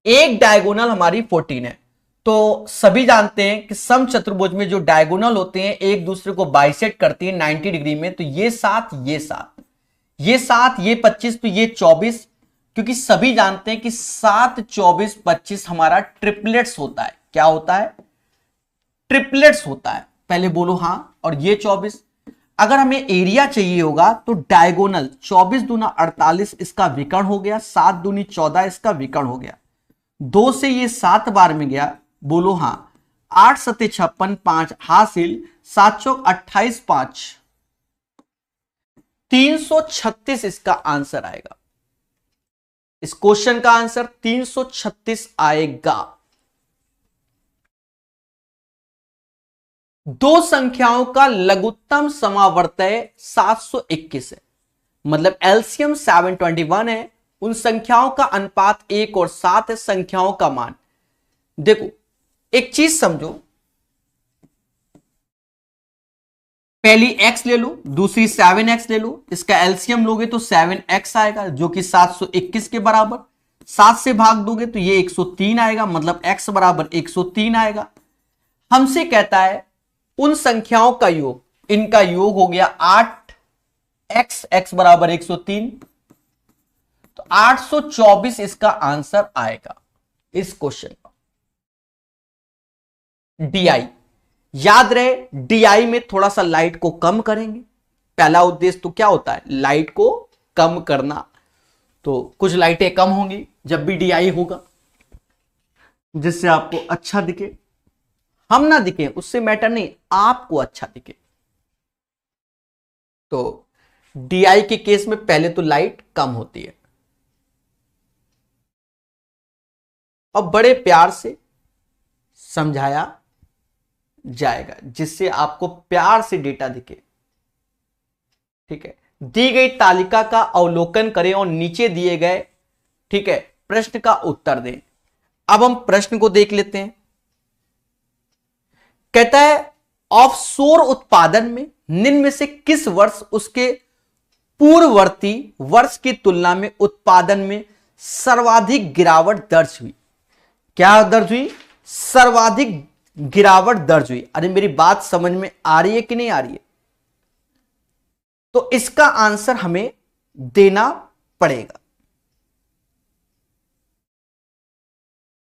एक डायगोनल हमारी 14 है। तो सभी जानते हैं कि समचतुर्भुज में जो डायगोनल होते हैं एक दूसरे को बाइसेक्ट करती है 90 डिग्री में, तो ये 7 ये 7 ये 7 ये 25 तो ये 24, क्योंकि सभी जानते हैं कि 7 24 25 हमारा ट्रिपलेट्स होता है। क्या होता है? ट्रिपलेट्स होता है। पहले बोलो हां। और ये 24, अगर हमें एरिया चाहिए होगा तो डायगोनल 24 दूना 48 इसका विकर्ण हो गया, 7 दूनी 14 इसका विकर्ण हो गया, 2 से ये 7 बार में गया, बोलो हां। 8 सते 56 5 हासिल, 7 चौक 28 5 336 इसका आंसर आएगा। इस क्वेश्चन का आंसर 336 आएगा। दो संख्याओं का लघुत्तम समावर्तय 721 है। मतलब एलसीएम 721 है। उन संख्याओं का अनुपात 1 और 7 है संख्याओं का मान। देखो एक चीज समझो, पहली x ले लो, दूसरी 7x ले लो, इसका एलसीएम लोगे तो 7x आएगा जो कि 721 के बराबर। 7 से भाग दोगे तो ये 103 आएगा, मतलब x बराबर 103 आएगा। हमसे कहता है उन संख्याओं का योग, इनका योग हो गया 8x, x बराबर 103, तो 824 इसका आंसर आएगा इस क्वेश्चन का। डीआई याद रहे, डीआई में थोड़ा सा लाइट को कम करेंगे। पहला उद्देश्य तो क्या होता है, लाइट को कम करना। तो कुछ लाइटें कम होंगी जब भी डीआई होगा, जिससे आपको अच्छा दिखे। हम ना दिखे उससे मैटर नहीं, आपको अच्छा दिखे। तो डीआई के केस में पहले तो लाइट कम होती है और बड़े प्यार से समझाया जाएगा जिससे आपको प्यार से डेटा दिखे। ठीक है, दी गई तालिका का अवलोकन करें और नीचे दिए गए, ठीक है, प्रश्न का उत्तर दें। अब हम प्रश्न को देख लेते हैं। कहता है ऑफशोर उत्पादन में निम्न में से किस वर्ष उसके पूर्ववर्ती वर्ष की तुलना में उत्पादन में सर्वाधिक गिरावट दर्ज हुई। क्या दर्ज हुई? सर्वाधिक गिरावट दर्ज हुई। अरे मेरी बात समझ में आ रही है कि नहीं आ रही है? तो इसका आंसर हमें देना पड़ेगा।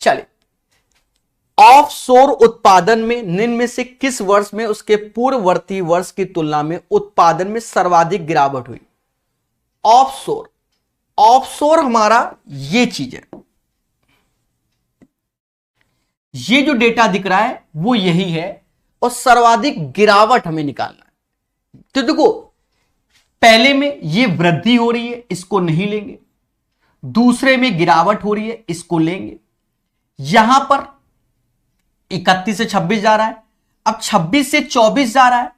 चलिए, ऑफशोर उत्पादन में निम्न में से किस वर्ष में उसके पूर्ववर्ती वर्ष की तुलना में उत्पादन में सर्वाधिक गिरावट हुई? ऑफशोर, ऑफशोर हमारा ये चीज है, ये जो डेटा दिख रहा है वो यही है, और सर्वाधिक गिरावट हमें निकालना है। तो देखो पहले में ये वृद्धि हो रही है, इसको नहीं लेंगे। दूसरे में गिरावट हो रही है, इसको लेंगे। यहां पर 31 से 26 जा रहा है, अब 26 से 24 जा रहा है,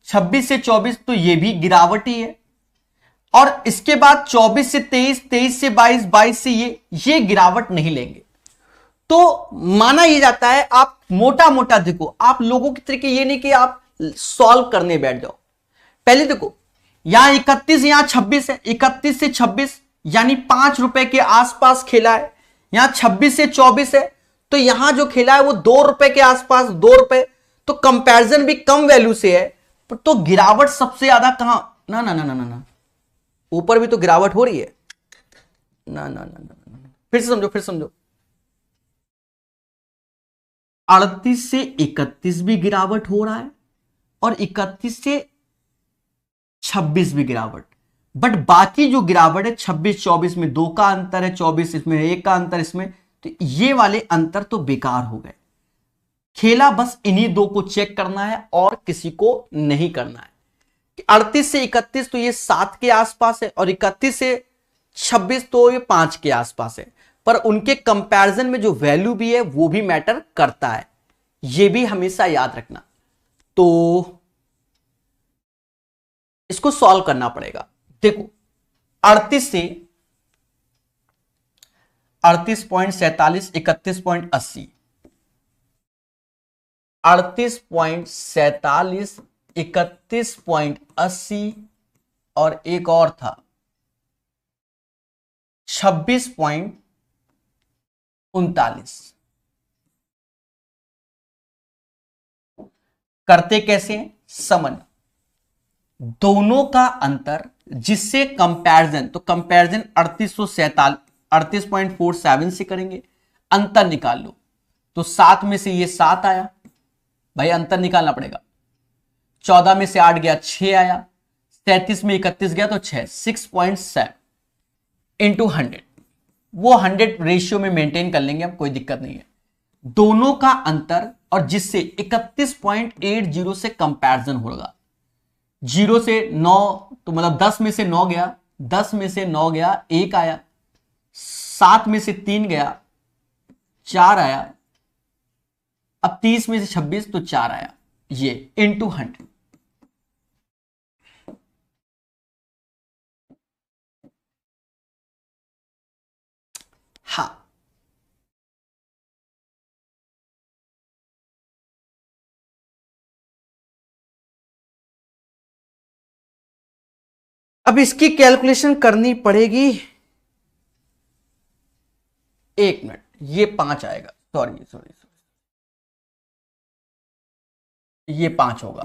26 से 24 तो ये भी गिरावट ही है, और इसके बाद 24 से 23, 23 से 22, 22 से ये गिरावट नहीं लेंगे। तो माना यह जाता है, आप मोटा मोटा देखो, आप लोगों की तरीके ये नहीं कि आप सॉल्व करने बैठ जाओ। पहले देखो यहां 31, यहां 26 है, 31 से 26 यानी 5 रुपए के आसपास खेला है। यहां 26 से 24 है, तो यहां जो खेला है वो 2 रुपए के आसपास, 2 रुपए, तो कंपैरिजन भी कम वैल्यू से है। तो गिरावट सबसे ज्यादा कहां? ना ना ना ना ना, ऊपर भी तो गिरावट हो रही है। ना ना ना ना, फिर से समझो, फिर समझो। 38 से 31 भी गिरावट हो रहा है, और 31 से 26 भी गिरावट। बट बाकी जो गिरावट है 26-24 में 2 का अंतर है, 24 इसमें 1 का अंतर, इसमें तो ये वाले अंतर तो बेकार हो गए। खेला बस इन्हीं 2 को चेक करना है और किसी को नहीं करना है। 38 से 31 तो ये 7 के आसपास है, और 31 से 26 तो ये 5 के आसपास है, पर उनके कंपैरिजन में जो वैल्यू भी है वो भी मैटर करता है, ये भी हमेशा याद रखना। तो इसको सॉल्व करना पड़ेगा। देखो 38 से 38.47, 31.80, 38.47, 31.80, और एक और था 26.39। करते कैसे हैं? समझ, दोनों का अंतर जिससे कंपैरिजन, तो कंपैरिजन 38.47 से करेंगे, अंतर निकाल लो। तो 7 में से ये 7 आया, भाई अंतर निकालना पड़ेगा। 14 में से 8 गया, 6 आया। 33 में 31 गया तो 6, 6.7 इंटू 100, वो 100 रेशियो में मेंटेन कर लेंगे, अब कोई दिक्कत नहीं है। दोनों का अंतर, और जिससे 31.80 से कंपैरिजन होगा। 0 से 9, तो मतलब 10 में से 9 गया, 10 में से 9 गया, 1 आया। 7 में से 3 गया, 4 आया। अब 30 में से 26 तो 4 आया, ये इंटू 100। अब इसकी कैलकुलेशन करनी पड़ेगी, 1 मिनट, ये 5 आएगा, सॉरी ये 5 होगा,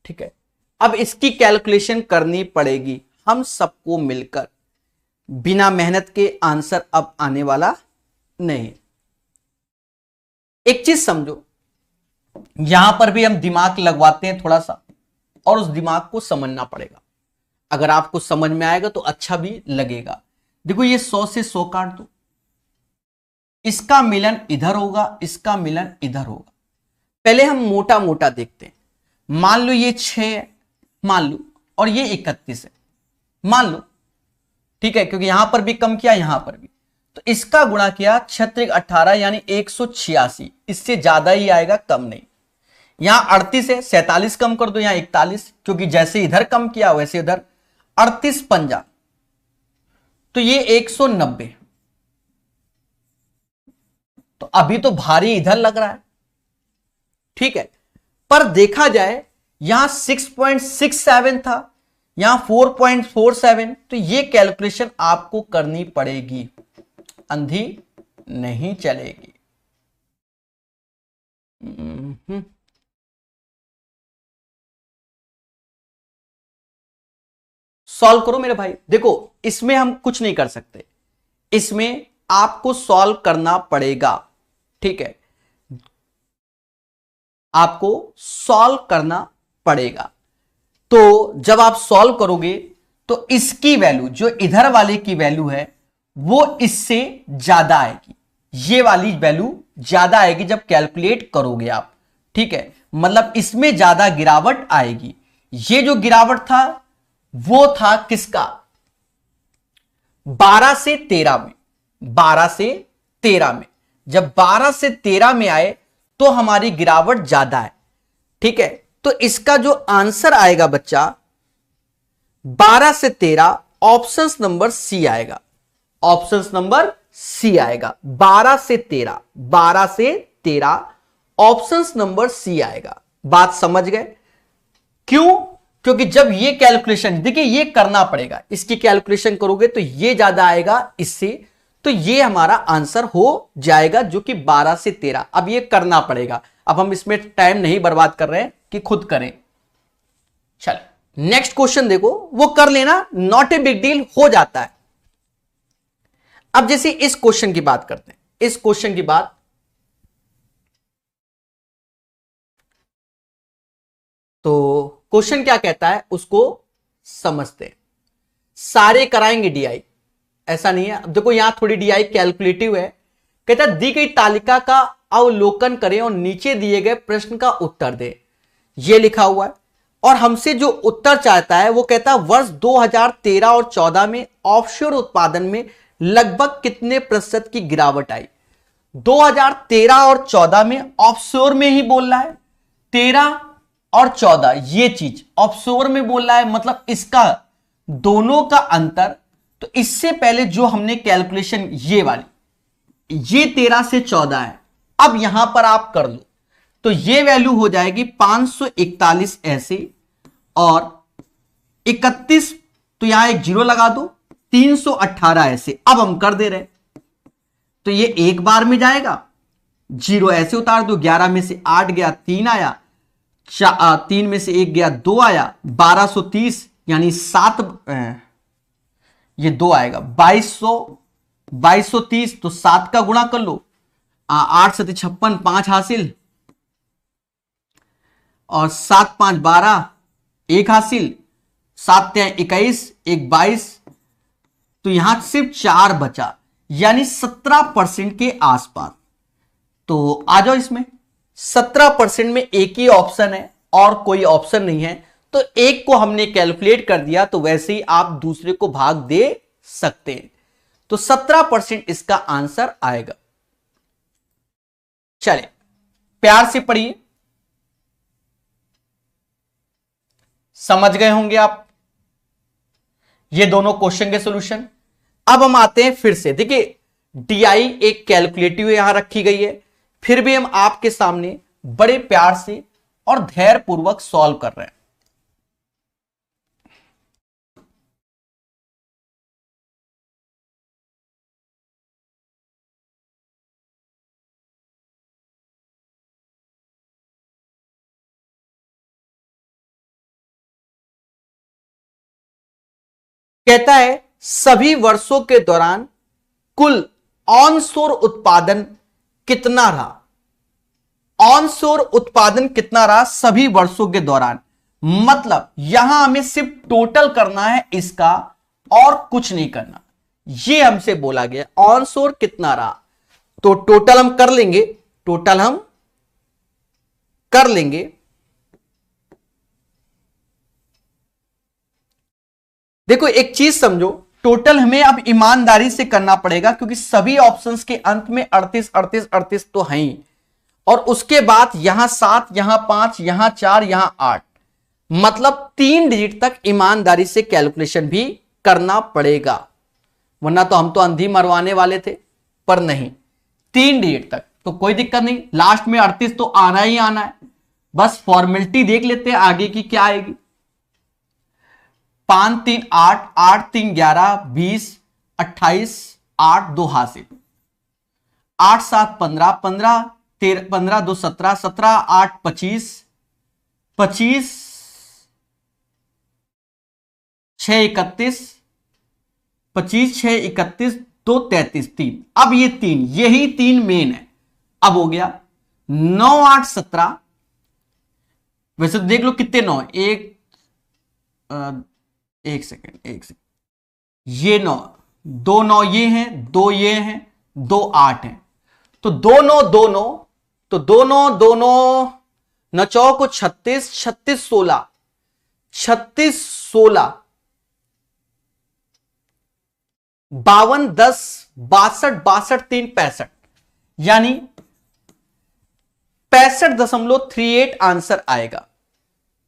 ठीक है। अब इसकी कैलकुलेशन करनी पड़ेगी हम सबको मिलकर, बिना मेहनत के आंसर अब आने वाला नहीं। एक चीज समझो, यहां पर भी हम दिमाग लगवाते हैं थोड़ा सा, और उस दिमाग को समझना पड़ेगा। अगर आपको समझ में आएगा तो अच्छा भी लगेगा। देखो ये 100 से 100 काट दो, इसका मिलन इधर होगा, इसका मिलन इधर होगा। पहले हम मोटा मोटा देखते हैं। मान लो ये 6 है, मान लो, और ये 31 है, मान लो, ठीक है, क्योंकि यहां पर भी कम किया, यहां पर भी, तो इसका गुणा किया 6 18 यानी 186, इससे ज्यादा ही आएगा, कम नहीं। यहां 38 है, 47 कम कर दो, यहां 41, क्योंकि जैसे इधर कम किया वैसे इधर 38 पंजा, तो ये 190। तो अभी तो भारी इधर लग रहा है, ठीक है, पर देखा जाए यहां 6.67 था, यहां 4.47, तो ये कैलकुलेशन आपको करनी पड़ेगी, अंधी नहीं चलेगी। सॉल्व करो मेरे भाई। देखो इसमें हम कुछ नहीं कर सकते, इसमें आपको सॉल्व करना पड़ेगा, ठीक है, आपको सॉल्व करना पड़ेगा। तो जब आप सॉल्व करोगे तो इसकी वैल्यू, जो इधर वाले की वैल्यू है, वो इससे ज्यादा आएगी, ये वाली वैल्यू ज्यादा आएगी जब कैलकुलेट करोगे आप, ठीक है, मतलब इसमें ज्यादा गिरावट आएगी। ये जो गिरावट था वो था किसका, 12 से 13 में, 12 से 13 में, जब 12 से 13 में आए तो हमारी गिरावट ज्यादा है, ठीक है। तो इसका जो आंसर आएगा बच्चा 12 से 13, ऑप्शन नंबर सी आएगा, ऑप्शन नंबर सी आएगा, 12 से 13, 12 से 13, ऑप्शन नंबर सी आएगा। बात समझ गए? क्यों? क्योंकि जब ये कैलकुलेशन, देखिए ये करना पड़ेगा, इसकी कैलकुलेशन करोगे तो ये ज्यादा आएगा इससे, तो ये हमारा आंसर हो जाएगा जो कि 12 से 13। अब ये करना पड़ेगा, अब हम इसमें टाइम नहीं बर्बाद कर रहे हैं कि खुद करें। चलो नेक्स्ट क्वेश्चन देखो, वो कर लेना, नॉट ए बिग डील, हो जाता है। अब जैसे इस क्वेश्चन की बात करते हैं, इस क्वेश्चन की बात, तो क्वेश्चन क्या कहता है उसको समझते हैं। सारे कराएंगे डीआई, ऐसा नहीं है। देखो यहां थोड़ी डीआई कैलकुलेटिव है। कहता है दी गई तालिका का अवलोकन करें और नीचे दिए गए प्रश्न का उत्तर दें, यह लिखा हुआ है। और हमसे जो उत्तर चाहता है वो कहता है वर्ष 2013 और 14 में ऑफशोर उत्पादन में लगभग कितने प्रतिशत की गिरावट आई। 2013 और 14 में ऑफशोर में ही बोल रहा है, 13 और 14 ये चीज ऑफशोर में बोल रहा है, मतलब इसका दोनों का अंतर। तो इससे पहले जो हमने कैलकुलेशन ये वाली, ये 13 से 14 है, अब यहां पर आप कर लो तो ये वैल्यू हो जाएगी 541 ऐसे, और 31, तो यहां एक जीरो लगा दो, 318 ऐसे। अब हम कर दे रहे, तो ये एक बार में जाएगा, जीरो ऐसे उतार दो, 11 में से 8 गया, 3 आया, 3 में से 1 गया, 2 आया, 1230 यानी 7, ये 2 आएगा, 2230, तो 7 का गुणा कर लो, 8 7 56, 5 हासिल, और 7 5 12, 1 हासिल, 7 3 21, 1 22, तो यहां सिर्फ 4 बचा, यानी 17% के आसपास। तो आ जाओ इसमें, 17% में एक ही ऑप्शन है और कोई ऑप्शन नहीं है, तो एक को हमने कैलकुलेट कर दिया, तो वैसे ही आप दूसरे को भाग दे सकते हैं। तो 17% इसका आंसर आएगा। चलिए प्यार से पढ़िए, समझ गए होंगे आप ये दोनों क्वेश्चन के सॉल्यूशन। अब हम आते हैं फिर से, देखिए डीआई एक कैलकुलेटिव यहां रखी गई है, फिर भी हम आपके सामने बड़े प्यार से और धैर्य पूर्वक सॉल्व कर रहे हैं। कहता है सभी वर्षों के दौरान कुल ऑनशोर उत्पादन कितना रहा, ऑनशोर उत्पादन कितना रहा सभी वर्षों के दौरान। मतलब यहां हमें सिर्फ टोटल करना है इसका और कुछ नहीं करना, ये हमसे बोला गया ऑनशोर कितना रहा। तो टोटल हम कर लेंगे, टोटल हम कर लेंगे। देखो एक चीज समझो, टोटल हमें अब ईमानदारी से करना पड़ेगा क्योंकि सभी ऑप्शंस के अंत में 38 38 38 तो हैं ही, और उसके बाद यहां 7 यहां 5 यहां 4 यहां 8, मतलब 3 डिजिट तक ईमानदारी से कैलकुलेशन भी करना पड़ेगा, वरना तो हम तो अंधी मरवाने वाले थे, पर नहीं 3 डिजिट तक तो कोई दिक्कत नहीं। लास्ट में 38 तो आना ही आना है, बस फॉर्मेलिटी देख लेते हैं आगे की क्या आएगी। 5 3 8 8 3 11 20 28 8 2 हासिल 8 7 15 15 13 15 2 17 17 8 25 25 6 31 25 6 31 2 33 3। अब ये 3 यही 3 मेन है। अब हो गया 9 8 17, वैसे तो देख लो कितने 9, एक सेकेंड, ये 9 2 9 ये हैं, 2 ये हैं, 2 8 हैं, तो 2 9 2 9, तो 2 9 2 9 9 को 36 36 16 36 16 52 10 62 62 3 65, यानी 65.38 आंसर आएगा।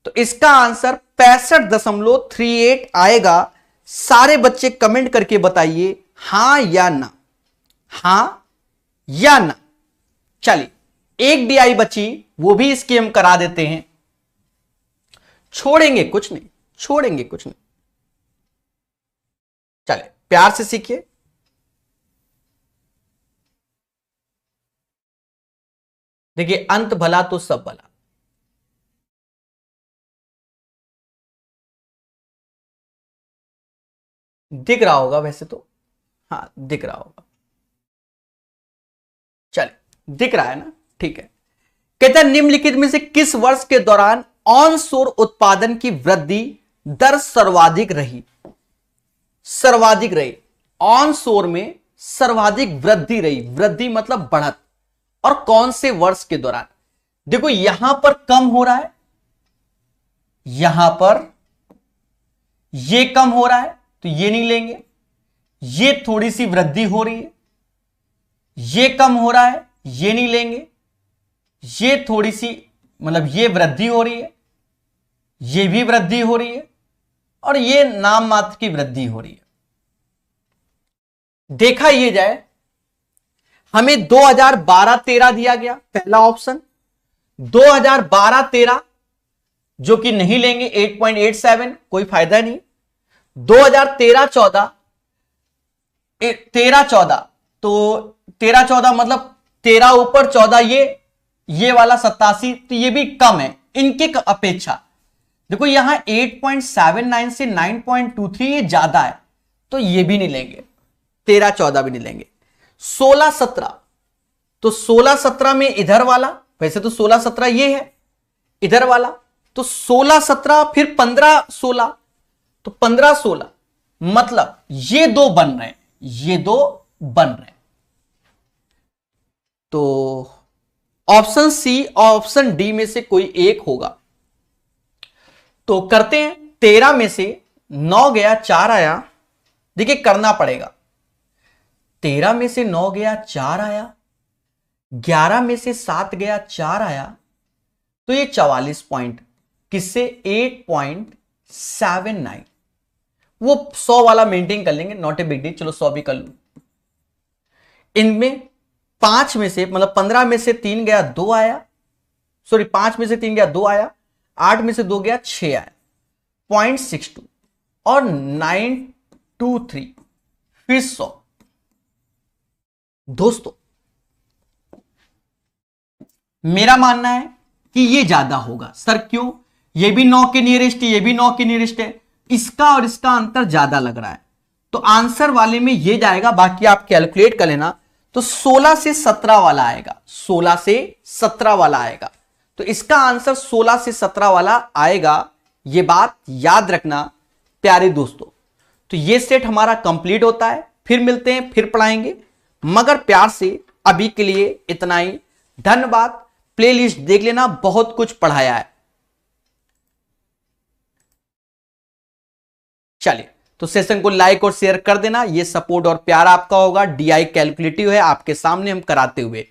तो इसका आंसर 65.38 आएगा। सारे बच्चे कमेंट करके बताइए हां या ना, हां या ना। चलिए एक डीआई बची, वो भी इसकी हम करा देते हैं, छोड़ेंगे कुछ नहीं, छोड़ेंगे कुछ नहीं। चलिए प्यार से सीखिए। देखिए अंत भला तो सब भला। दिख रहा होगा वैसे तो, हाँ दिख रहा होगा, चलिए दिख रहा है ना, ठीक है। कहता है निम्नलिखित में से किस वर्ष के दौरान ऑनशोर उत्पादन की वृद्धि दर सर्वाधिक रही, सर्वाधिक रही, ऑनशोर में सर्वाधिक वृद्धि रही, वृद्धि मतलब बढ़त, और कौन से वर्ष के दौरान। देखो यहां पर कम हो रहा है, यहां पर ये कम हो रहा है तो ये नहीं लेंगे, ये थोड़ी सी वृद्धि हो रही है, ये कम हो रहा है ये नहीं लेंगे, ये थोड़ी सी मतलब ये वृद्धि हो रही है, ये भी वृद्धि हो रही है, और ये नाम मात्र की वृद्धि हो रही है। देखा ये जाए, हमें 2012-13 दिया गया पहला ऑप्शन, 2012-13 जो कि नहीं लेंगे 8.87, कोई फायदा नहीं। 2013-14, 13-14 तो 13-14 मतलब 13 ऊपर 14 ये वाला 87, तो ये भी कम है इनके अपेक्षा। देखो यहां 8.79 से 9.23 ये ज्यादा है, तो ये भी नहीं लेंगे, 13-14 भी नहीं लेंगे। 16-17 तो 16-17 में इधर वाला, वैसे तो 16-17 ये है इधर वाला, तो 16-17 फिर 15-16, तो 15-16 मतलब ये दो बन रहे हैं, ये दो बन रहे हैं। तो ऑप्शन सी और ऑप्शन डी में से कोई एक होगा। तो करते हैं, 13 में से 9 गया 4 आया, देखिए करना पड़ेगा। 13 में से 9 गया 4 आया, 11 में से 7 गया 4 आया, तो ये 44 पॉइंट, किससे 8.79। वो 100 वाला मेंटेन कर लेंगे, नॉट ए बिग डील, चलो 100 भी कर लूं। इनमें 5 में से मतलब 15 में से 3 गया 2 आया, सॉरी 5 में से 3 गया 2 आया, 8 में से 2 गया 6 आया, 0.62 और 923 फिर 100। दोस्तों मेरा मानना है कि ये ज्यादा होगा। सर क्यों? ये भी 9 के नियरेस्ट है, ये भी 9 के नियरेस्ट है, इसका और इसका अंतर ज्यादा लग रहा है, तो आंसर वाले में ये जाएगा, बाकी आप कैलकुलेट कर लेना। तो 16 से 17 वाला आएगा, 16 से 17 वाला आएगा। तो इसका आंसर 16 से 17 वाला आएगा, ये बात याद रखना प्यारे दोस्तों। तो ये सेट हमारा कंप्लीट होता है, फिर मिलते हैं, फिर पढ़ाएंगे, मगर प्यार से अभी के लिए इतना ही। धन्यवाद। प्लेलिस्ट देख लेना, बहुत कुछ पढ़ाया है। चलिए, तो सेशन को लाइक और शेयर कर देना, ये सपोर्ट और प्यार आपका होगा। डीआई कैलकुलेटिव है, आपके सामने हम कराते हुए